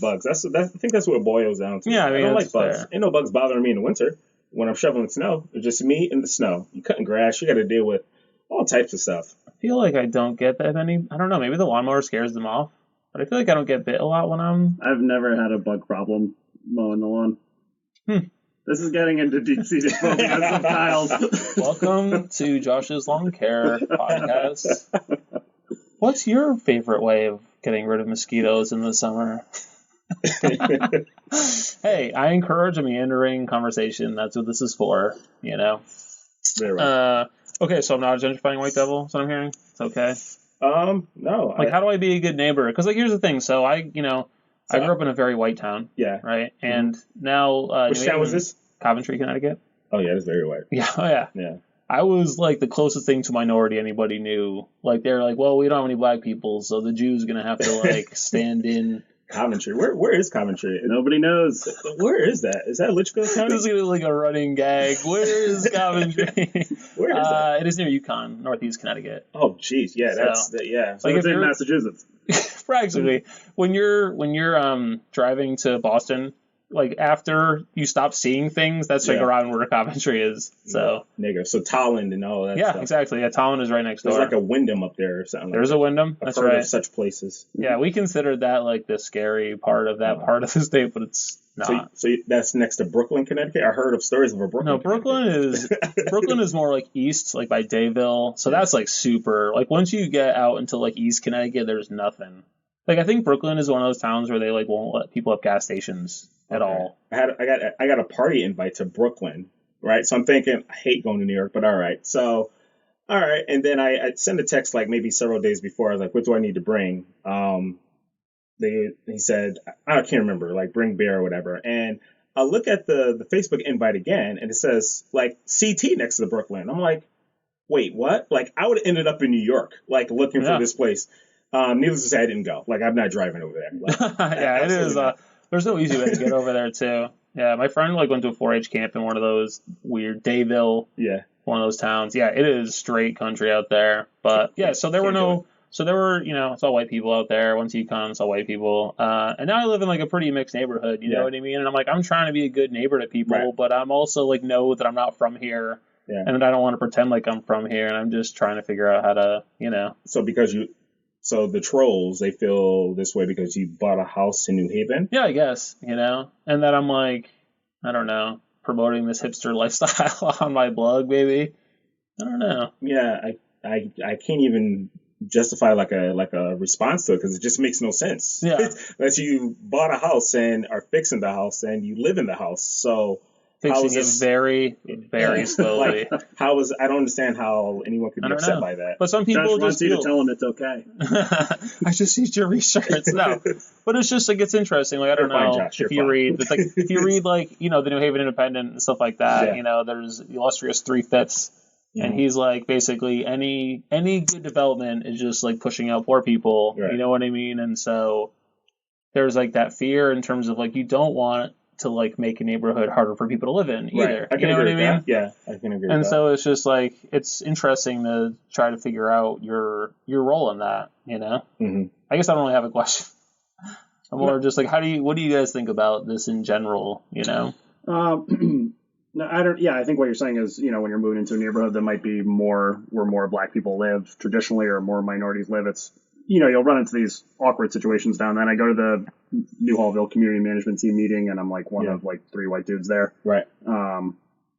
bugs. I think that's what it boils down to. Yeah, I don't like bugs. Fair. Ain't no bugs bothering me in the winter when I'm shoveling snow. It's just me and the snow. You cutting grass, you got to deal with all types of stuff. I feel like I don't get that many. I don't know. Maybe the lawnmower scares them off. But I feel like I don't get bit a lot when I've never had a bug problem mowing the lawn. This is getting into deep-seated phobia styles. Welcome to Josh's Lawn Care podcast. What's your favorite way of getting rid of mosquitoes in the summer? Hey, I encourage a meandering conversation. That's what this is for, Very right. Okay, so I'm not a gentrifying white devil, is what I'm hearing? It's okay? No. How do I be a good neighbor? Because, here's the thing. So, I grew up in a very white town. Yeah. Right? And now... Which town was this? Coventry, Connecticut. Oh, yeah, it's very white. Yeah, oh, yeah. Yeah. I was, the closest thing to minority anybody knew. They're like, well, we don't have any black people, so the Jew's going to have to, stand in... Coventry. Where is Coventry? Nobody knows. Where is that? Is that Litchfield County? This is going to be like a running gag. Where is Coventry? Where is that? It is near Yukon, Northeast Connecticut. Oh, jeez. Yeah, yeah. So it's in Massachusetts. Practically. When you're driving to Boston, after you stop seeing things, that's around where Coventry is. So negative. So Tolland and all that stuff. Yeah, exactly. Yeah, Tolland is right next door. There's like a Wyndham up there or something. There's a Wyndham. That's right. Of such places. Yeah, we considered that the scary part of that part of the state, but it's not. So that's next to Brooklyn, Connecticut? I heard of stories of a Brooklyn. No, Brooklyn is more east, by Dayville. So that's super. Once you get out into East Connecticut, there's nothing. Like, I think Brooklyn is one of those towns where they like won't let people have gas stations at all. I got a party invite to Brooklyn, right? So I'm thinking, I hate going to New York, but all right. So, all right. And then I sent a text like maybe several days before. I was like, what do I need to bring? He said, I can't remember, like bring beer or whatever. And I look at the Facebook invite again, and it says like CT next to the Brooklyn. I'm like, wait, what? Like I would have ended up in New York, like looking for this place. Needless to say, I didn't go. Like I'm not driving over there. Like, yeah, it is. There's no easy way to get over there too. Yeah, my friend like went to a 4-H camp in one of those weird Dayville. Yeah. One of those towns. Yeah, it is straight country out there. But yeah, so there were, you know, it's all white people out there. Once UConn, it's all white people. And now I live in like a pretty mixed neighborhood, you know what I mean? And I'm like, I'm trying to be a good neighbor to people, but I'm also like, know that I'm not from here. Yeah. And that I don't want to pretend like I'm from here. And I'm just trying to figure out how to, you know. So the trolls, they feel this way because you bought a house in New Haven? Yeah, I guess, you know. And that I'm like, I don't know, promoting this hipster lifestyle on my blog, maybe. I don't know. Yeah, I can't even justify like a response to it because it just makes no sense. Yeah. That you bought a house and are fixing the house and you live in the house. So fixing it very, very slowly. Like, I don't understand how anyone could be upset by that. But some people Josh wants you to tell them it's okay. I just need your research. No, but it's just like it's interesting. Like I don't know if you read, it's like if you read like you know the New Haven Independent and stuff like that. Yeah. You know, there's the illustrious 3/5, and he's like basically any good development is just like pushing out poor people. Right. You know what I mean? And so there's like that fear in terms of like you don't want to like make a neighborhood harder for people to live in either. Right. You know what I mean? Yeah, I can agree with that. And so it's just like it's interesting to try to figure out your role in that, you know? Mm-hmm. I guess I don't really have a question. I'm more just like what do you guys think about this in general, you know? No, I don't. Yeah, I think what you're saying is, you know, when you're moving into a neighborhood that might be where more black people live traditionally or more minorities live, it's, you know, you'll run into these awkward situations down there. And I go to the New Hallville community management team meeting, and I'm like one of like 3 white dudes there. Right.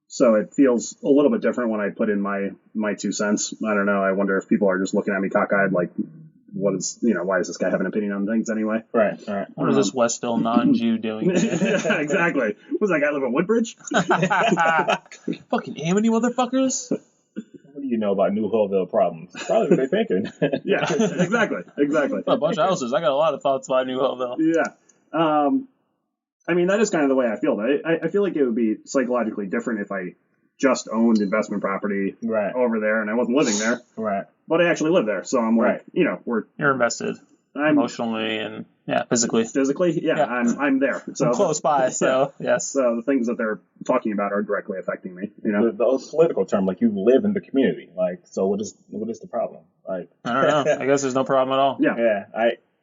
So it feels a little bit different when I put in my 2 cents. I don't know. I wonder if people are just looking at me cockeyed, like, why does this guy have an opinion on things anyway? Right. All right. What is this Westville non-Jew doing? Yeah, exactly. Was that guy live in Woodbridge? Fucking Amity motherfuckers. What do you know about New Hallville problems? Probably what they're thinking. Yeah, exactly. A bunch of houses. I got a lot of thoughts about New Hallville. Yeah. I mean, that is kind of the way I feel. I feel like it would be psychologically different if I just owned investment property over there and I wasn't living there. Right. But I actually live there. So I'm like, you know, you're invested emotionally and physically. Physically, yeah. I'm there. So I'm close by, so yes. So the things that they're talking about are directly affecting me. You know, the political term, like you live in the community. Like, so what is the problem? Like, I don't know. I guess there's no problem at all. Yeah.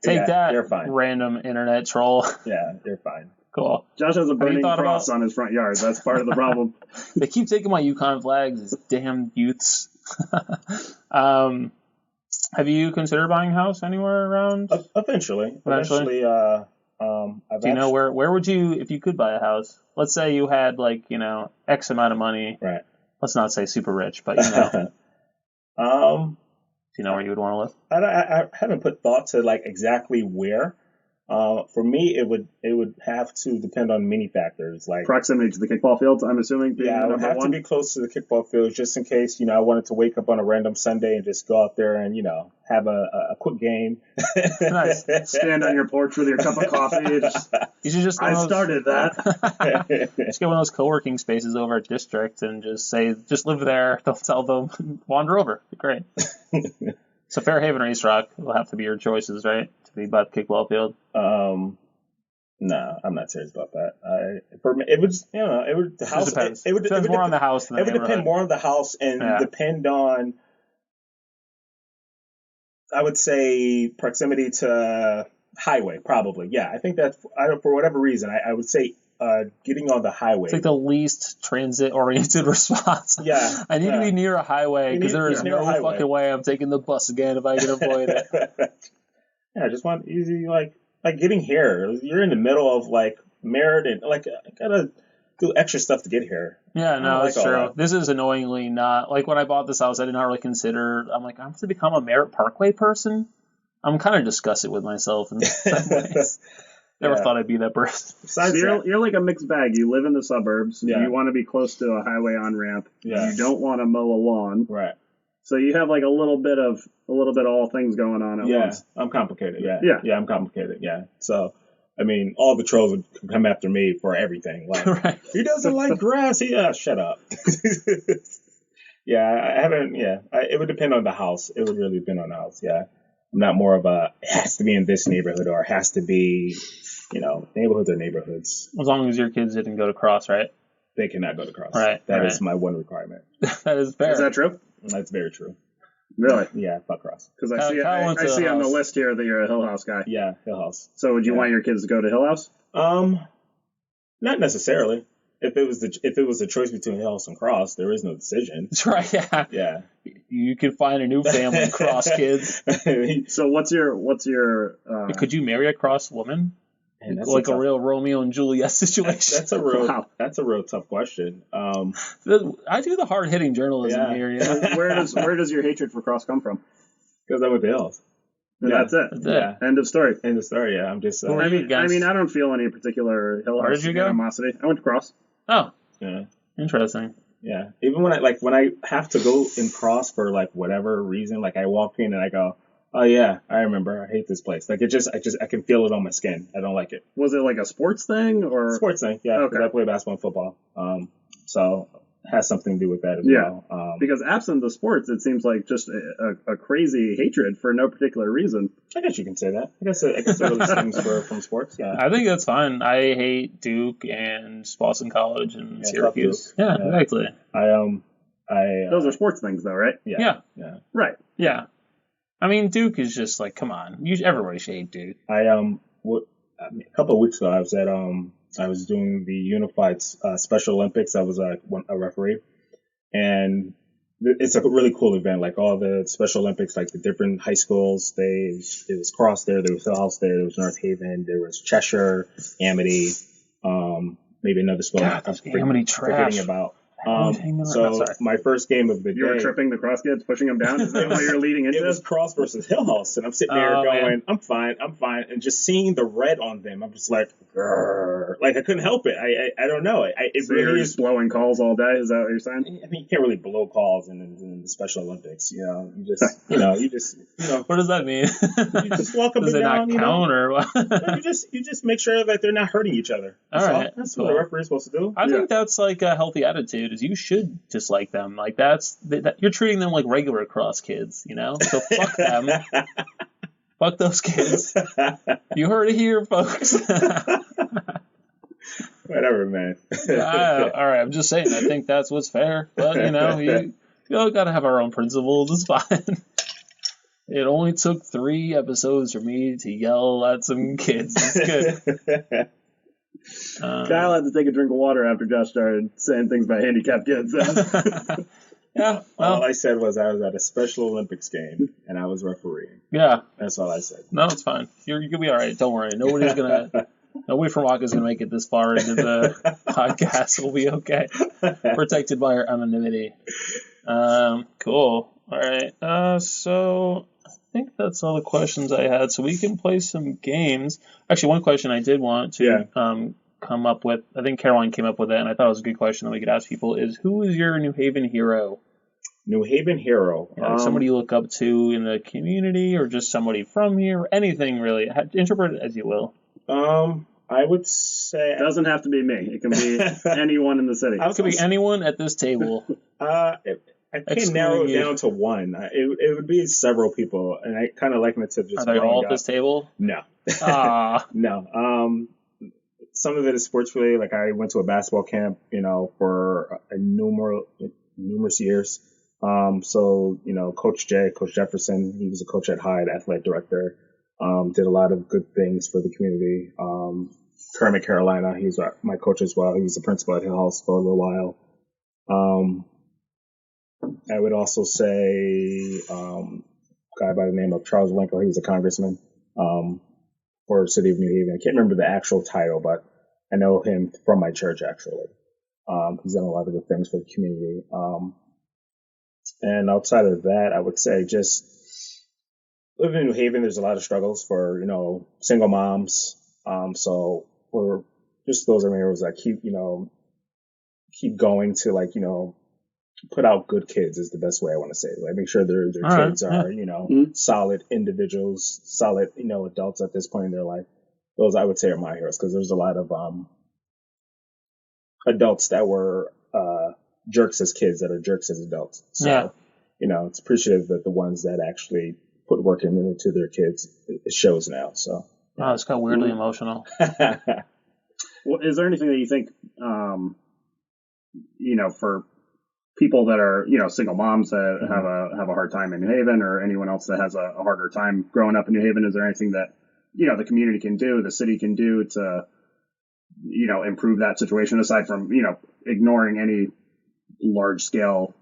Take that, you're fine. Random internet troll. Yeah, you're fine. Cool. Josh has a burning cross on his front yard. That's part of the problem. They keep taking my UConn flags, these damn youths. Have you considered buying a house anywhere around? Eventually. Do you know where would you, if you could buy a house? Let's say you had like, you know, X amount of money. Right. Let's not say super rich, but you know. Do you know where you would want to live? I haven't put thought to like exactly where. For me, it would have to depend on many factors, like proximity to the kickball fields. I'm assuming. Yeah, I would have to be close to the kickball fields just in case, you know, I wanted to wake up on a random Sunday and just go out there and, you know, have a quick game. Nice. Stand on your porch with your cup of coffee. I started that. Just get one of those co-working spaces over at District and just live there. Don't tell them. Wander over. Be great. So Fairhaven or East Rock will have to be your choices, right? To be by the kickball field. No, I'm not serious about that. For me, it would, you know, it would. The house depends. It would depend more on the house than the neighborhood. It would depend more on the house and depend on, I would say, proximity to highway, probably. Yeah, I think that for whatever reason, I would say getting on the highway. It's like the least transit-oriented response. Yeah. I need to be near a highway because there is no fucking way I'm taking the bus again if I can avoid it. Yeah, I just want easy, like getting here. You're in the middle of like Merritt, like I gotta do extra stuff to get here. Yeah, no, that's true. This is annoyingly not like when I bought this house. I did not really consider. I'm like, I have to become a Merritt Parkway person. I'm kind of disgusted with myself in some ways. Never thought I'd be that person. Besides, you're like a mixed bag. You live in the suburbs. Yeah. You want to be close to a highway on-ramp. Yeah. You don't want to mow a lawn. Right. So you have like a little bit of all things going on at once. Yeah, I'm complicated. Yeah, I'm complicated. Yeah. So, I mean, all the trolls would come after me for everything. Like, right. He doesn't like grass. Shut up. Yeah, I haven't. Yeah, it would depend on the house. It would really depend on the house. Yeah. I'm not more of a, it has to be in this neighborhood or it has to be, neighborhoods are neighborhoods. As long as your kids didn't go to Cross, right? They cannot go to Cross. Right. That is my one requirement. That is fair. Is that true? That's very true. Really? Yeah, fuck Cross. Because I see on the list here that you're a Hill House guy. Yeah, Hill House. So would you want your kids to go to Hill House? Not necessarily. If it was the choice between Hill House and Cross, there is no decision. That's right. Yeah. Yeah. You could find a new family, Cross kids. So what's your? Could you marry a Cross woman? Man, like a real Romeo and Juliet situation. That's a real tough question. I do the hard hitting journalism here. Yeah. Where does your hatred for Cross come from? Because I'm with the Hills. Yeah, that's it. Yeah. End of story. Yeah, I'm just. I mean, I don't feel any particular Hill House animosity. I went to Cross. Oh. Yeah. Interesting. Yeah. Even when I have to go in Cross for like whatever reason, like I walk in and I go, oh yeah, I remember. I hate this place. Like I can feel it on my skin. I don't like it. Was it like a sports thing or? Sports thing, yeah. Okay. I play basketball and football. So it has something to do with that as well. Because absent the sports, it seems like just a crazy hatred for no particular reason. I guess you can say that. I guess it really stems from sports. Yeah. I think that's fine. I hate Duke and Boston College and Syracuse. Yeah, exactly. Those are sports things, though, right? Yeah. Right. Yeah. I mean, Duke is just like, come on, everybody should hate Duke. A couple of weeks ago, I was doing the Unified Special Olympics. I was a referee, and it's a really cool event. Like all the Special Olympics, like the different high schools. There was Cross there was Hill House there was North Haven, there was Cheshire, Amity, maybe another school. God, Amity trash. Forgetting about. So my first game of the day. You were tripping the Cross kids, pushing them down? Is that what you're leading into? It was Cross versus Hill House, and I'm sitting there going, man. I'm fine, and just seeing the red on them, I'm just like, grrr. Like I couldn't help it. I don't know. So really you're just blowing calls all day? Is that what you're saying? I mean, you can't really blow calls in the Special Olympics. You just. What does that mean? You just walk up and down. Does it not count or what? you just make sure that they're not hurting each other. That's what a referee is supposed to do. I think that's like a healthy attitude. Is you should dislike them. Like you're treating them like regular Cross kids, So fuck them. Fuck those kids. You heard it here, folks. Whatever, man. All right, I'm just saying. I think that's what's fair. But you all gotta have our own principles. It's fine. It only took 3 episodes for me to yell at some kids. It's good. Kyle had to take a drink of water after Josh started saying things about handicapped kids. Yeah. Well, all I said was I was at a Special Olympics game and I was refereeing. Yeah. That's all I said. No, it's fine. You're gonna be all right. Don't worry. Nobody from Waka is gonna make it this far into the podcast. We'll be okay. Protected by our anonymity. Cool. All right. So I think that's all the questions I had. So we can play some games. Actually, one question I did want to come up with, I think Caroline came up with it, and I thought it was a good question that we could ask people, is who is your New Haven hero? New Haven hero? Somebody you look up to in the community, or just somebody from here, anything really. Interpret it as you will. I would say... It doesn't have to be me. It can be anyone in the city. It could be anyone at this table. I can't narrow it down to one. It would be several people, and I kind of liken it to just... Are they all at this table? No. No. Some of it is sports related. Like I went to a basketball camp, for numerous years. So Coach Jefferson, he was a coach at Hyde, athletic director. Did a lot of good things for the community. Kermit Carolina, he was my coach as well. He was the principal at Hill House for a little while. I would also say a guy by the name of Charles Winkle. He was a congressman for the city of New Haven. I can't remember the actual title, but I know him from my church, actually. He's done a lot of good things for the community. And outside of that, I would say just living in New Haven, there's a lot of struggles for, single moms. So we're just those are areas that keep going to put out good kids is the best way I want to say it. Like make sure their kids are, solid individuals, solid, adults at this point in their life. Those I would say are my heroes because there's a lot of adults that were jerks as kids that are jerks as adults. So, it's appreciative that the ones that actually put work into their kids, it shows now. So, wow, it's got weirdly emotional. Well, is there anything that you think, for people that are, single moms that have a hard time in New Haven, or anyone else that has a harder time growing up in New Haven, is there anything that, the community can do, the city can do to, improve that situation aside from, ignoring any large scale,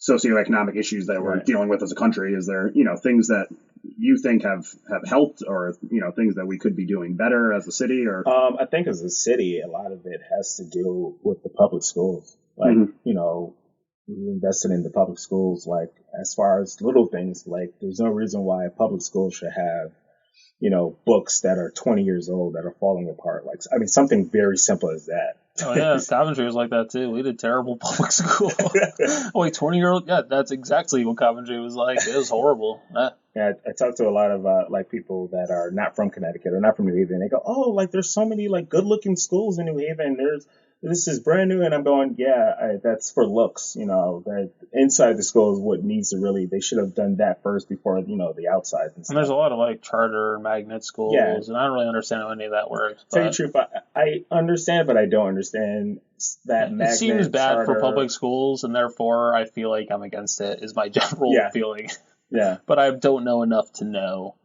socioeconomic issues that we're dealing with as a country? Is there, things that you think have helped, or, things that we could be doing better as a city? Or I think as a city, a lot of it has to do with the public schools. Like, we invested in the public schools, like as far as little things, like there's no reason why a public school should have, books that are 20 years old that are falling apart. Like, I mean, something very simple as that. Oh yeah, Coventry was like that too. We did terrible public school. Oh wait, 20-year-old? Yeah, that's exactly what Coventry was like. It was horrible. Yeah, I talked to a lot of people that are not from Connecticut or not from New Haven. They go, oh, there's so many good-looking schools in New Haven. This is brand new, and I'm going, that's for looks. That inside the school is what needs to they should have done that first before the outside. And there's a lot of charter magnet schools, and I don't really understand how any of that works. Tell you the truth, I understand, but I don't understand that magnet. It seems bad charter for public schools, and therefore I feel like I'm against it. Is my general feeling. Yeah, but I don't know enough to know.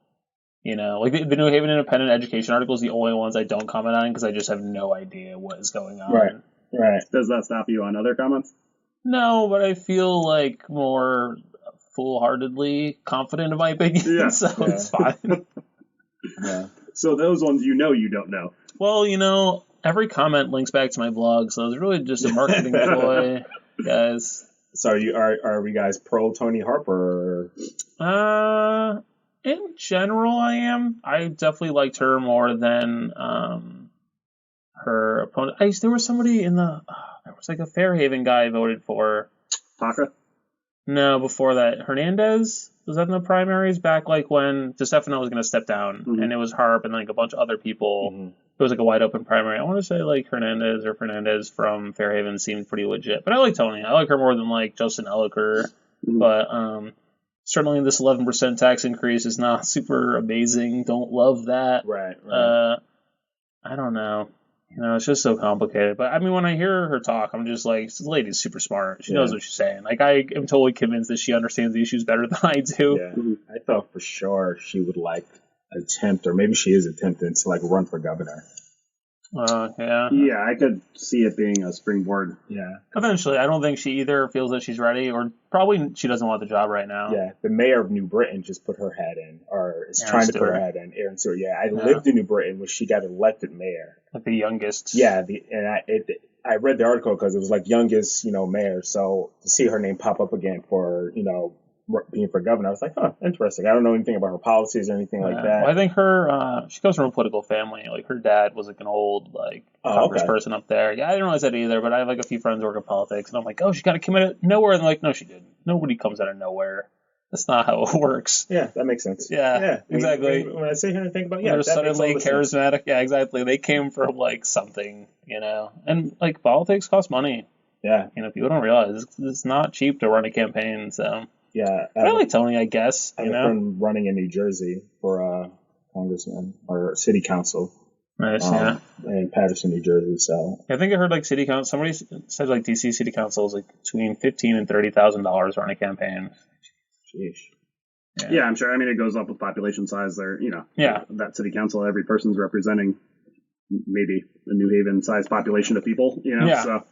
The New Haven Independent Education article is the only ones I don't comment on because I just have no idea what is going on. Right. Does that stop you on other comments? No, but I feel more full-heartedly confident in my opinion, so it's fine. Yeah. So those ones you don't know. Well, every comment links back to my blog, so it's really just a marketing ploy, guys. So are we guys pro Tony Harper? In general, I am. I definitely liked her more than her opponent. There was somebody there was a Fairhaven guy I voted for. Waka? No, before that. Hernandez? Was that in the primaries back when DeStefano was going to step down, and it was Harp and a bunch of other people. Mm-hmm. It was a wide open primary. I want to say Fernandez from Fairhaven seemed pretty legit. But I like Tony. I like her more than Justin Elliker. Mm-hmm. But certainly this 11% tax increase is not super amazing. Don't love that. Right. I don't know. It's just so complicated. But I mean, when I hear her talk, I'm just this lady's super smart. She knows what she's saying. I am totally convinced that she understands the issues better than I do. Yeah. Mm-hmm. I thought for sure she would attempt, or maybe she is attempting to run for governor. Yeah. Yeah, I could see it being a springboard. Yeah. Eventually, I don't think she either feels that she's ready, or probably she doesn't want the job right now. Yeah, the mayor of New Britain just put her hat in, or is trying to put her hat in. Aaron Stewart. Yeah, I lived in New Britain when she got elected mayor. The youngest. Yeah, I read the article because it was youngest, mayor. So to see her name pop up again for, being for governor, I was interesting. I don't know anything about her policies or anything like that. Well, I think she comes from a political family. Her dad was an old congressperson up there. Yeah, I didn't realize that either, but I have a few friends who work in politics, and I'm she kind of came out of nowhere, and no, she didn't. Nobody comes out of nowhere. That's not how it works. Yeah, that makes sense. Yeah, exactly. When I sit here and think about they're suddenly charismatic. Sense. Yeah, exactly. They came from something, and politics costs money. Yeah, people don't realize it's not cheap to run a campaign. So yeah, I like Tony. I guess I have a friend running in New Jersey for congressman or city council. Nice, in Patterson, New Jersey. So I think I heard city council. Somebody said DC city council is between $15,000 and $30,000 to run a campaign. Yeah, I'm sure. I mean, it goes up with population size there. That city council, every person's representing maybe a New Haven sized population of people. So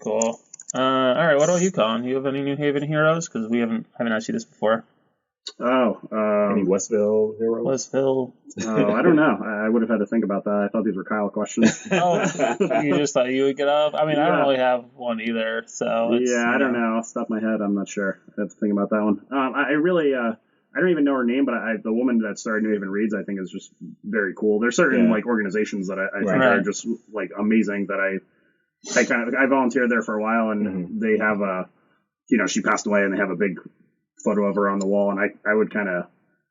cool. All right. What about you, Colin? Do you have any New Haven heroes? Because we haven't asked you this before. Any Westville heroes? Westville. Oh, I don't know. I would have had to think about that. I thought these were Kyle questions. You just thought you would get up? I mean, I don't really have one either. So I don't know. Off the top of my head, I'm not sure. I have to think about that one. I I don't even know her name, but the woman that started New Haven Reads, I think, is just very cool. There's certain like organizations that I think are just like amazing that I volunteered there for a while, and they have she passed away, and they have a big photo of her on the wall, and I would kind of.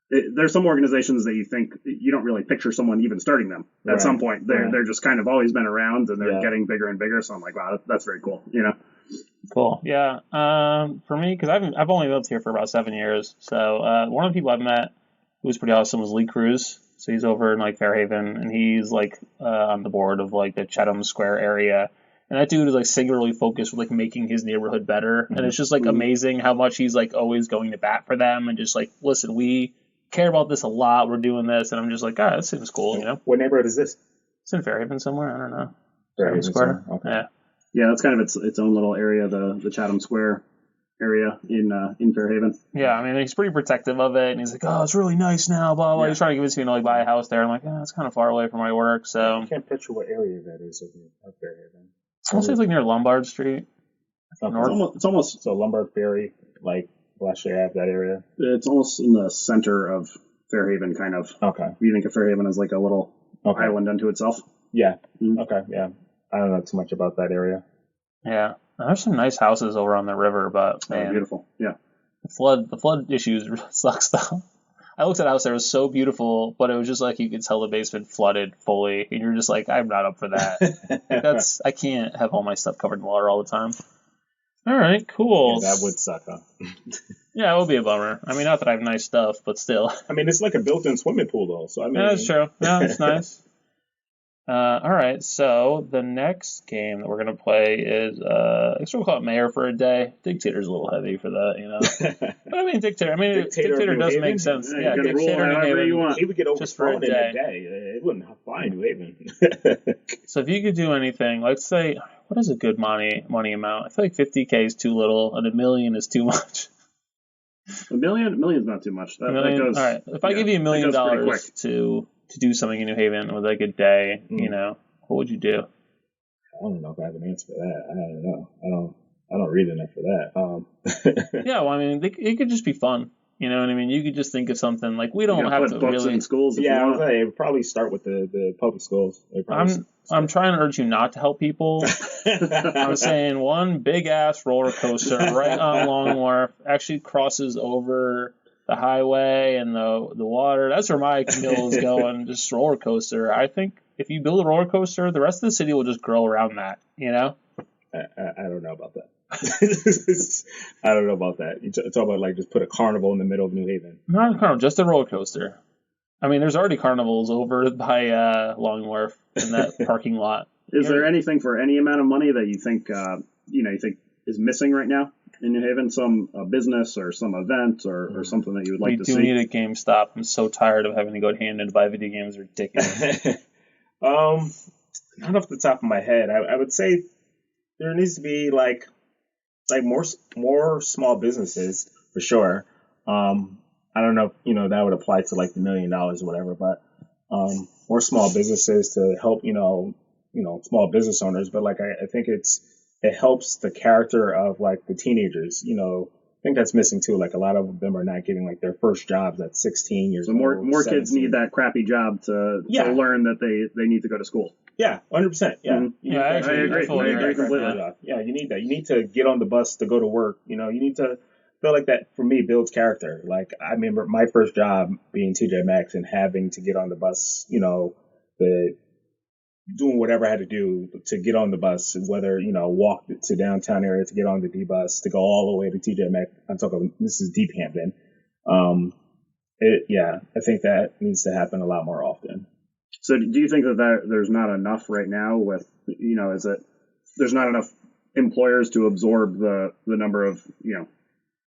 There's some organizations that you think you don't really picture someone even starting them at some point. They're just kind of always been around, and they're getting bigger and bigger. So I'm like, wow, that's very cool. Cool. Yeah. For me, because I've only lived here for about 7 years. So one of the people I've met who was pretty awesome was Lee Cruz. So he's over in like Fairhaven, and he's like on the board of like the Chatham Square area. And that dude is like singularly focused with like making his neighborhood better. And it's just like amazing how much he's like always going to bat for them and just like, listen, we care about this a lot. We're doing this, and I'm just like, that seems cool, What neighborhood is this? It's in Fairhaven somewhere. I don't know. Fairhaven Square. Okay. Yeah, that's kind of its own little area, the Chatham Square area in Fairhaven. Yeah, I mean, he's pretty protective of it, and he's like, it's really nice now, blah blah. He's trying to convince me to like buy a house there. I'm like, it's kind of far away from my work, so I can't picture what area that is of Fairhaven. I'll say it's like near Lombard Street. It's almost so Lombard Ferry, like Blashley Ave, that area. It's almost in the center of Fairhaven, kind of. Okay. You think of Fairhaven as like a little island unto itself? Yeah. Okay. Yeah. I don't know too much about that area. Yeah. There's some nice houses over on the river, but man, beautiful. Yeah. The flood issues sucks though. I looked at a house that was so beautiful, but it was just like you could tell the basement flooded fully, and you're just like, I'm not up for that. I can't have all my stuff covered in water all the time. All right, cool. Yeah, that would suck, huh? Yeah, it would be a bummer. I mean, not that I have nice stuff, but still. I mean, it's like a built-in swimming pool, though. So I mean, yeah, that's true. Yeah, it's nice. All right, so the next game that we're gonna play is I guess we'll call it Mayor for a Day. Dictator's a little heavy for that, But I mean, Dictator does make sense. Yeah, you can rule however you want. He would get overthrown in a day. It wouldn't fly in New Haven. So if you could do anything, let's say, what is a good money amount? I feel like 50K is too little, and $1 million is too much. $1 million's not too much. That goes, all right, if I give you $1 million to do something in New Haven with like a day, what would you do? I don't know if I have an answer for that. I don't know. I don't read enough for that. Yeah, well, I mean, it could just be fun. You know what I mean? You could just think of something like we don't have to books really in schools. Yeah, I was saying, it would probably start with the public schools. I'm trying to urge you not to help people. I'm saying one big ass roller coaster right on Long Wharf actually crosses over the highway and the water. That's where my mill is going. Just roller coaster. I think if you build a roller coaster, the rest of the city will just grow around that. I don't know about that. I don't know about that. You talk about like just put a carnival in the middle of New Haven. Not a carnival, just a roller coaster. I mean, there's already carnivals over by Long Wharf in that parking lot. Is there anything for any amount of money that you think you think is missing right now in New Haven? Some business or some event or something that you would like to see? We do need a GameStop. I'm so tired of having to go to Hampton to buy video games. Ridiculous. Not off the top of my head. I would say there needs to be like more small businesses for sure. I don't know if that would apply to like the $1 million or whatever, but more small businesses to help small business owners. But like I think it helps the character of like the teenagers. I think that's missing too. Like a lot of them are not getting like their first jobs at 16 years old. More kids need that crappy job to learn that they need to go to school. Yeah, 100%. Yeah, mm-hmm. I agree completely. Yeah, you need that. You need to get on the bus to go to work. You need to feel like that. For me, builds character. Like I remember my first job being TJ Maxx and having to get on the bus. Doing whatever I had to do to get on the bus, whether walk to downtown area to get on the D bus to go all the way to TJ Maxx. I'm talking. This is Deep Hampton. I think that needs to happen a lot more often. So do you think that there's not enough right now with, is it there's not enough employers to absorb the number of,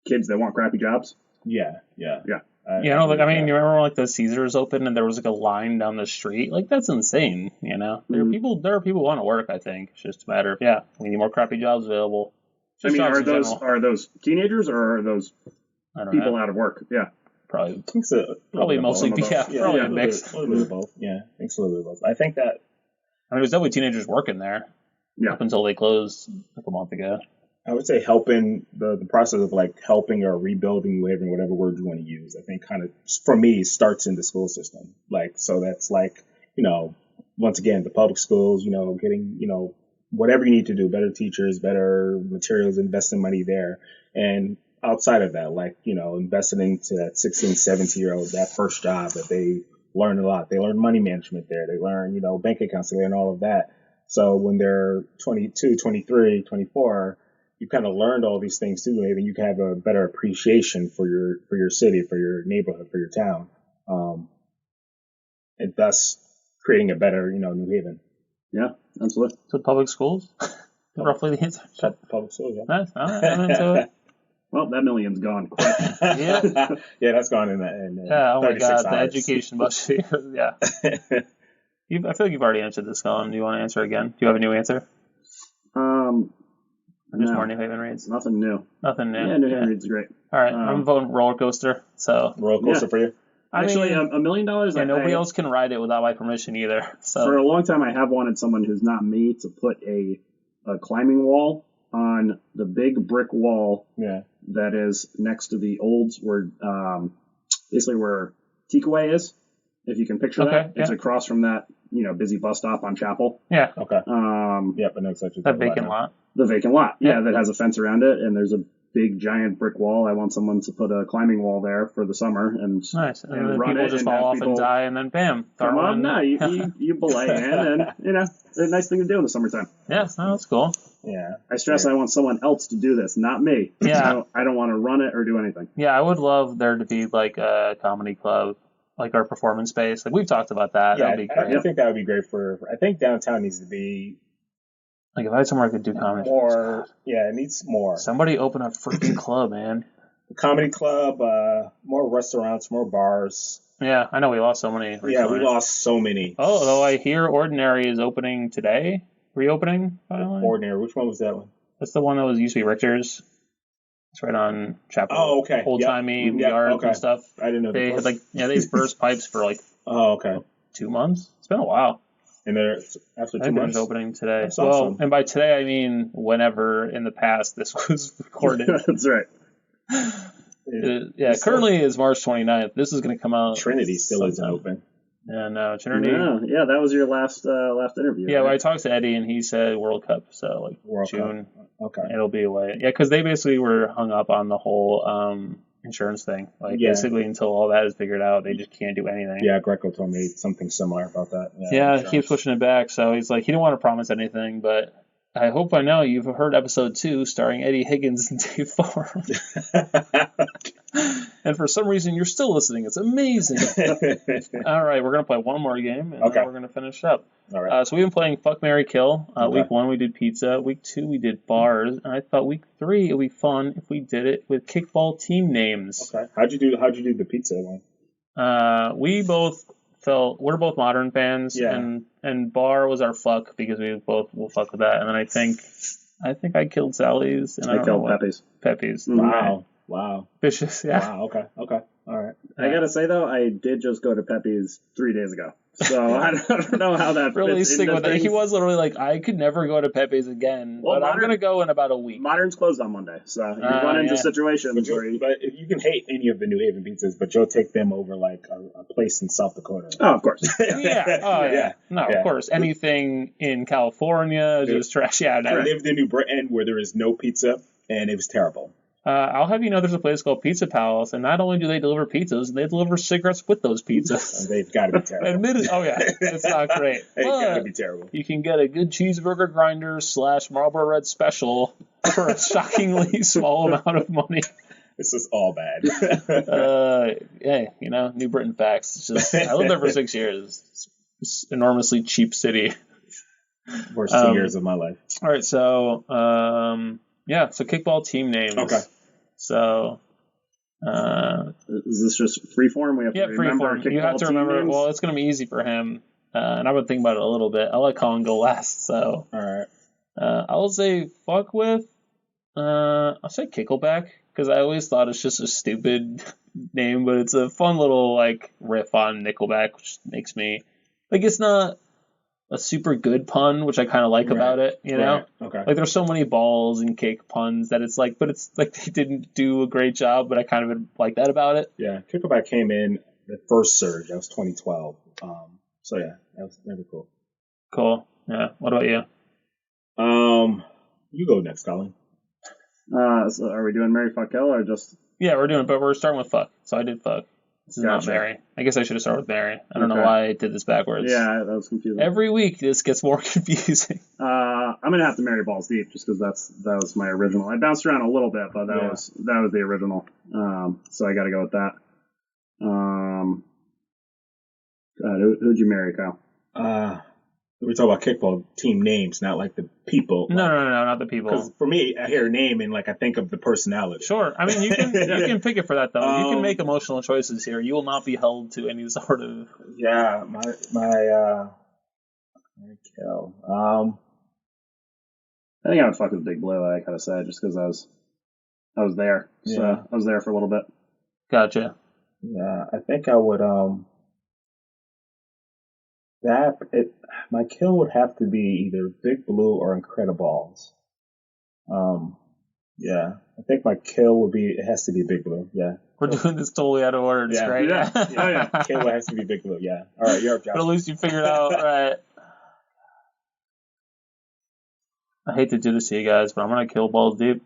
kids that want crappy jobs? Yeah. You remember like the Caesars opened and there was like a line down the street? Like that's insane, There are people who want to work, I think. It's just a matter of, we need more crappy jobs available. Just are those teenagers or are those people out of work? Yeah. Probably. I think so. Probably mostly, probably a mix. A little bit of both. Yeah, I think so, a little bit of both. I think that. There's definitely teenagers working there. Yeah. Up until they closed like a month ago. I would say helping the process of like helping or rebuilding New Haven, whatever word you want to use. I think kind of for me starts in the school system. Like so that's like once again the public schools. Getting whatever you need to do, better teachers, better materials, investing money there, and outside of that, like investing into that 16, 17-year-old that first job that they learn a lot. They learn money management there. They learn bank accounts. They learn all of that. So when they're 22, 23, 24. You kind of learned all these things too, and you can have a better appreciation for your city, for your neighborhood, for your town, and thus creating a better, New Haven. Yeah, absolutely. So public schools, roughly the answer. Public schools, yeah. Nice. All right, I'm into it. Well, that million's gone quick. Yeah, that's gone in yeah. Oh my God, hours. the education budget. Yeah. I feel like you've already answered this, Colin. Do you want to answer again? Do you have a new answer? Or just more New Haven reads? Nothing new. Nothing new. Yeah, New Haven reads great. All right, I'm voting roller coaster. So roller coaster for you. Actually, $1 million. Yeah, nobody else can ride it without my permission either. So for a long time, I have wanted someone who's not me to put a climbing wall on the big brick wall. Yeah. That is next to the old basically where Tikaway is. If you can picture that, it's across from that busy bus stop on Chapel. Yeah. Okay. But no such that vacant lot. The vacant lot, that has a fence around it, and there's a big giant brick wall. I want someone to put a climbing wall there for the summer and nice. And then run people it just and fall off and die, and then bam, come on, no, you belay in, and it's a nice thing to do in the summertime. Yeah, that's cool. Yeah, I stress I want someone else to do this, not me. Yeah, I don't want to run it or do anything. Yeah, I would love there to be like a comedy club, like our performance space. Like we've talked about that. Yeah, that'd be great. I think that would be great I think downtown needs to be. Like if I had somewhere I could do comedy. More, it needs more. Somebody open a freaking club, man. A comedy club, more restaurants, more bars. Yeah, I know we lost so many recently. Yeah, we lost so many. Oh, though I hear Ordinary is opening today. Reopening, finally. Ordinary, which one was that one? That's the one that used to be Richter's. It's right on Chapel. Oh, okay. Old-timey yard and stuff. I didn't know they had they burst pipes for like 2 months. It's been a while. And they're after 2 months opening today. That's awesome. And by today I mean whenever in the past this was recorded. That's right. Currently it's March 29th. This is going to come out. Trinity still isn't open. And Trinity. Yeah, that was your last interview. Yeah, well, I talked to Eddie and he said World Cup, so like World June. Cup. Okay. It'll be away. Yeah, because they basically were hung up on the whole insurance thing. Basically until all that is figured out, they just can't do anything. Yeah, Greco told me something similar about that. Yeah, he keeps pushing it back. So he's like, he didn't want to promise anything, but I hope by now you've heard episode 2 starring Eddie Higgins and Dave Farr. And for some reason you're still listening. It's amazing. All right, we're going to play one more game, and then we're going to finish up. All right. So we've been playing Fuck, Marry, Kill. Week 1 we did pizza. Week 2 we did bars. And I thought week 3 it would be fun if we did it with kickball team names. Okay. How'd you do the pizza one? We both we're both Modern fans, and bar was our fuck because we both will fuck with that. And then I think I killed Sally's. And I killed Pepe's. Pepe's. Mm-hmm. Wow. Vicious, yeah. Wow, okay. All right. I gotta say, though, I did just go to Pepe's 3 days ago. So I don't know how that really fits stick with it. He was literally like, I could never go to Pepe's again, but I'm going to go in about a week. Modern's closed on Monday, so you run into situations where But you can hate any of the New Haven pizzas, but you'll take them over like a place in South Dakota. Oh, of course. Yeah. No, of course. Anything in California, just trash. Yeah, I lived in New Britain where there is no pizza, and it was terrible. I'll have you know there's a place called Pizza Palace, and not only do they deliver pizzas, they deliver cigarettes with those pizzas. They've got to be terrible. It's not great. They've got to be terrible. You can get a good cheeseburger grinder / Marlboro Red special for a shockingly small amount of money. This is all bad. Hey, New Britain facts. It's just I lived there for 6 years. It's an enormously cheap city. Worst 2 years of my life. All right, so so kickball team names. Okay. So, is this just freeform? We have to remember kickball. You have to remember. Names? Well, it's going to be easy for him, and I've been thinking about it a little bit. I'll let Colin go last. So, all right. I'll say fuck with. I'll say Kickleback because I always thought it's just a stupid name, but it's a fun little riff on Nickelback, which makes me it's not a super good pun, which I kind of like about it, you know? Okay. Like, there's so many balls and cake puns that it's like, but it's like they didn't do a great job, but I kind of like that about it. Yeah, Kickleback came in the first surge. That was 2012. So yeah, that was really cool. Cool. Yeah. What about you? You go next, Colin. So are we doing Mary Fuck Kill or just? Yeah, we're starting with fuck. So I did fuck. This is not Mary. I guess I should have started with Mary. I don't know why I did this backwards. Yeah, that was confusing. Every week this gets more confusing. I'm gonna have to marry Balls Deep just because that was my original. I bounced around a little bit, but that was the original. So I got to go with that. Who'd you marry, Kyle? We talk about kickball team names, not like the people. No, not the people. Because for me, I hear a name and like I think of the personality. Sure, I mean you can pick it for that though. You can make emotional choices here. You will not be held to any sort of. Yeah, my kill. I think I would fuck with Big Blue. I gotta say, just because I was there. So I was there for a little bit. Gotcha. Yeah, I think I would. My kill would have to be either Big Blue or Incrediballs. Yeah, I think my kill would be. It has to be Big Blue. Yeah, we're doing this totally out of order. It's great. Yeah. Kill has to be Big Blue. Yeah. All right, you're up, Josh. But at least you figured out right. I hate to do this to you guys, but I'm gonna kill Balls Deep.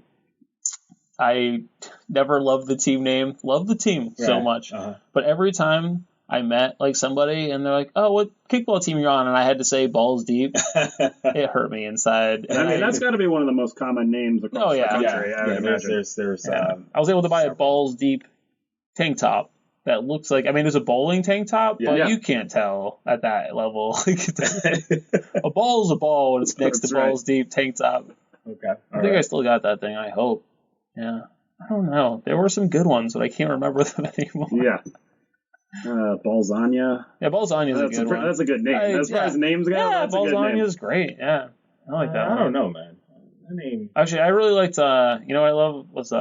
I never loved the team name. Love the team so much, but every time I met like somebody and they're like, "Oh, what kickball team you're on?" and I had to say Balls Deep. It hurt me inside. And I mean, that's got to be one of the most common names across the country. I would imagine. There's I was able to buy a Balls Deep tank top that looks like, I mean, it's a bowling tank top, but you can't tell at that level. A ball is a ball when it's next to Balls Deep tank top. Okay. I think I still got that thing. I hope. Yeah. I don't know. There were some good ones, but I can't remember them anymore. Yeah. Balzania. Yeah, Balzania's a good one. That's a good name. As far as names go, that's a good name. Balzania's great. Yeah, I like that one. I don't know, man. That name. Actually, I really liked. What I love was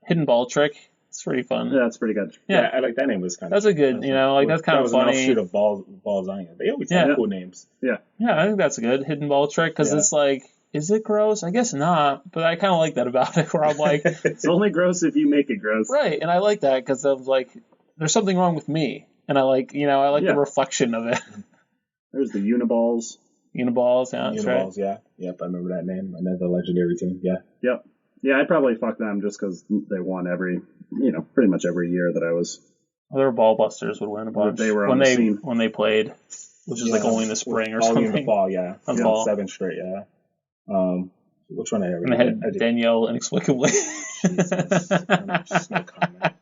Hidden Ball Trick. It's pretty fun. Yeah, that's pretty good. Yeah, I like that name. Was kind of. That's a good. That's kind of funny. That was an offshoot of Balzania. They always have cool names. Yeah. Yeah, I think that's a good Hidden Ball Trick because it's like. Is it gross? I guess not, but I kind of like that about it, where I'm like... It's only gross if you make it gross. Right, and I like that, because I was like, there's something wrong with me, and I like, the reflection of it. There's the Uniballs. Uniballs, yeah, that's right. Uniballs, yeah. Yep, I remember that name. Another legendary team, yeah. Yep. Yeah, I'd probably fuck them just because they won pretty much every year that I was... Other Ball Busters would win a bunch. They were on the scene. When they played, which is like only in the spring or something. Only in the fall, yeah. Fall. 7 straight, yeah. Which one I have? And I had Danielle inexplicably. Jesus. Just no comment.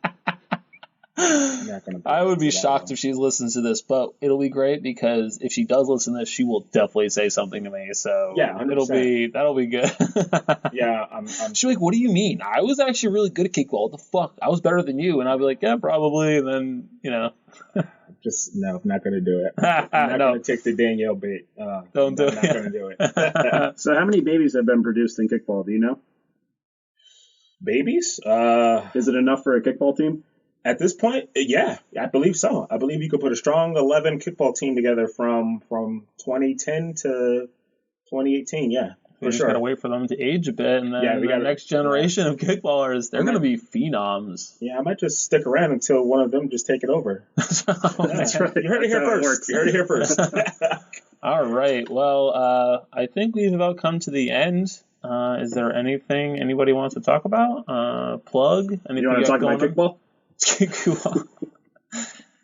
I would be shocked if she listens to this, but it'll be great because if she does listen to this, she will definitely say something to me. So yeah, 100%. That'll be good. Yeah, She's like, "What do you mean? I was actually really good at kickball. What the fuck? I was better than you." And I'll be like, "Yeah, probably." And then just no, I'm not gonna do it. I'm not gonna take the Danielle bait. Don't do it. I'm not gonna do it. So how many babies have been produced in kickball? Do you know? Babies? Is it enough for a kickball team? At this point, yeah, I believe so. I believe you could put a strong 11 kickball team together from 2010 to 2018. Yeah. We just gotta wait for them to age a bit, and then the next generation of kickballers, they're gonna be phenoms. Yeah, I might just stick around until one of them just take it over. That's right. You heard it here first. You heard it here first. All right. Well, I think we've about come to the end. Is there anything anybody wants to talk about? Plug? Anything you want to talk about kickball? Kickball.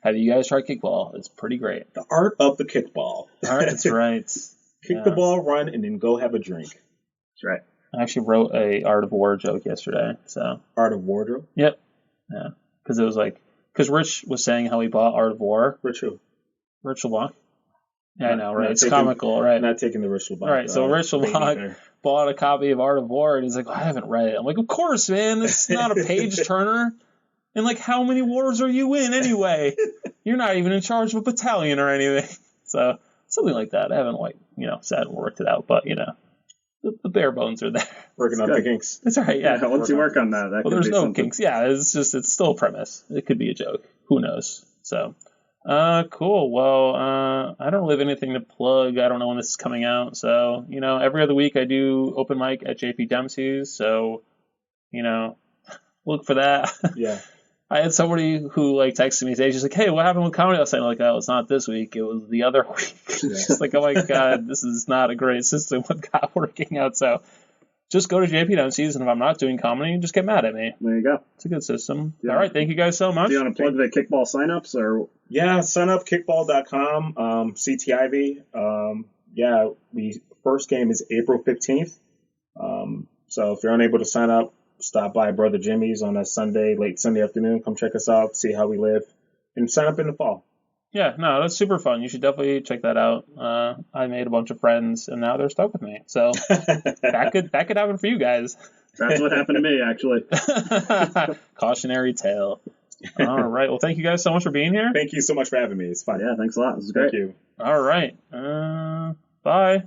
Have you guys tried kickball? It's pretty great. The art of the kickball. All right, that's right. Kick the ball, run, and then go have a drink. That's right. I actually wrote a Art of War joke yesterday. So Art of Wardrobe? Yep. Yeah. Because it was because Rich was saying how he bought Art of War. Rich who? Rich LeBlanc. Yeah, I know, right? It's comical, right? Not taking the Rich LeBlanc. Right, so Rich LeBlanc bought a copy of Art of War, and he's like, I haven't read it. I'm like, of course, man. It's not a page-turner. And, how many wars are you in anyway? You're not even in charge of a battalion or anything. So, something like that. I haven't, sat and worked it out, but, the bare bones are there. Working on the kinks. That's right, yeah. Once you work on that well, there's no something. kinks. Yeah, it's still a premise. It could be a joke. Who knows? So, Cool. Well, I don't really have anything to plug. I don't know when this is coming out. So, every other week I do open mic at JP Dempsey's. So, look for that. Yeah. I had somebody who texted me today. She's like, "Hey, what happened with comedy last night?" I'm like, "Oh, it's not this week. It was the other week." She's like, "Oh my God, this is not a great system with God working out." So just go to JP Dempsey's, and if I'm not doing comedy, just get mad at me. There you go. It's a good system. Yeah. All right, thank you guys so much. Do you want to plug the kickball signups or? Yeah, sign up kickball.com, CTIV. First game is April 15th. So if you're unable to sign up, stop by Brother Jimmy's on a Sunday, late Sunday afternoon. Come check us out, see how we live, and sign up in the fall. Yeah, no, that's super fun. You should definitely check that out. I made a bunch of friends, and now they're stuck with me. So that could happen for you guys. That's what happened to me, actually. Cautionary tale. All right. Well, thank you guys so much for being here. Thank you so much for having me. It's fun. Yeah, thanks a lot. This is great. Thank you. All right. Bye.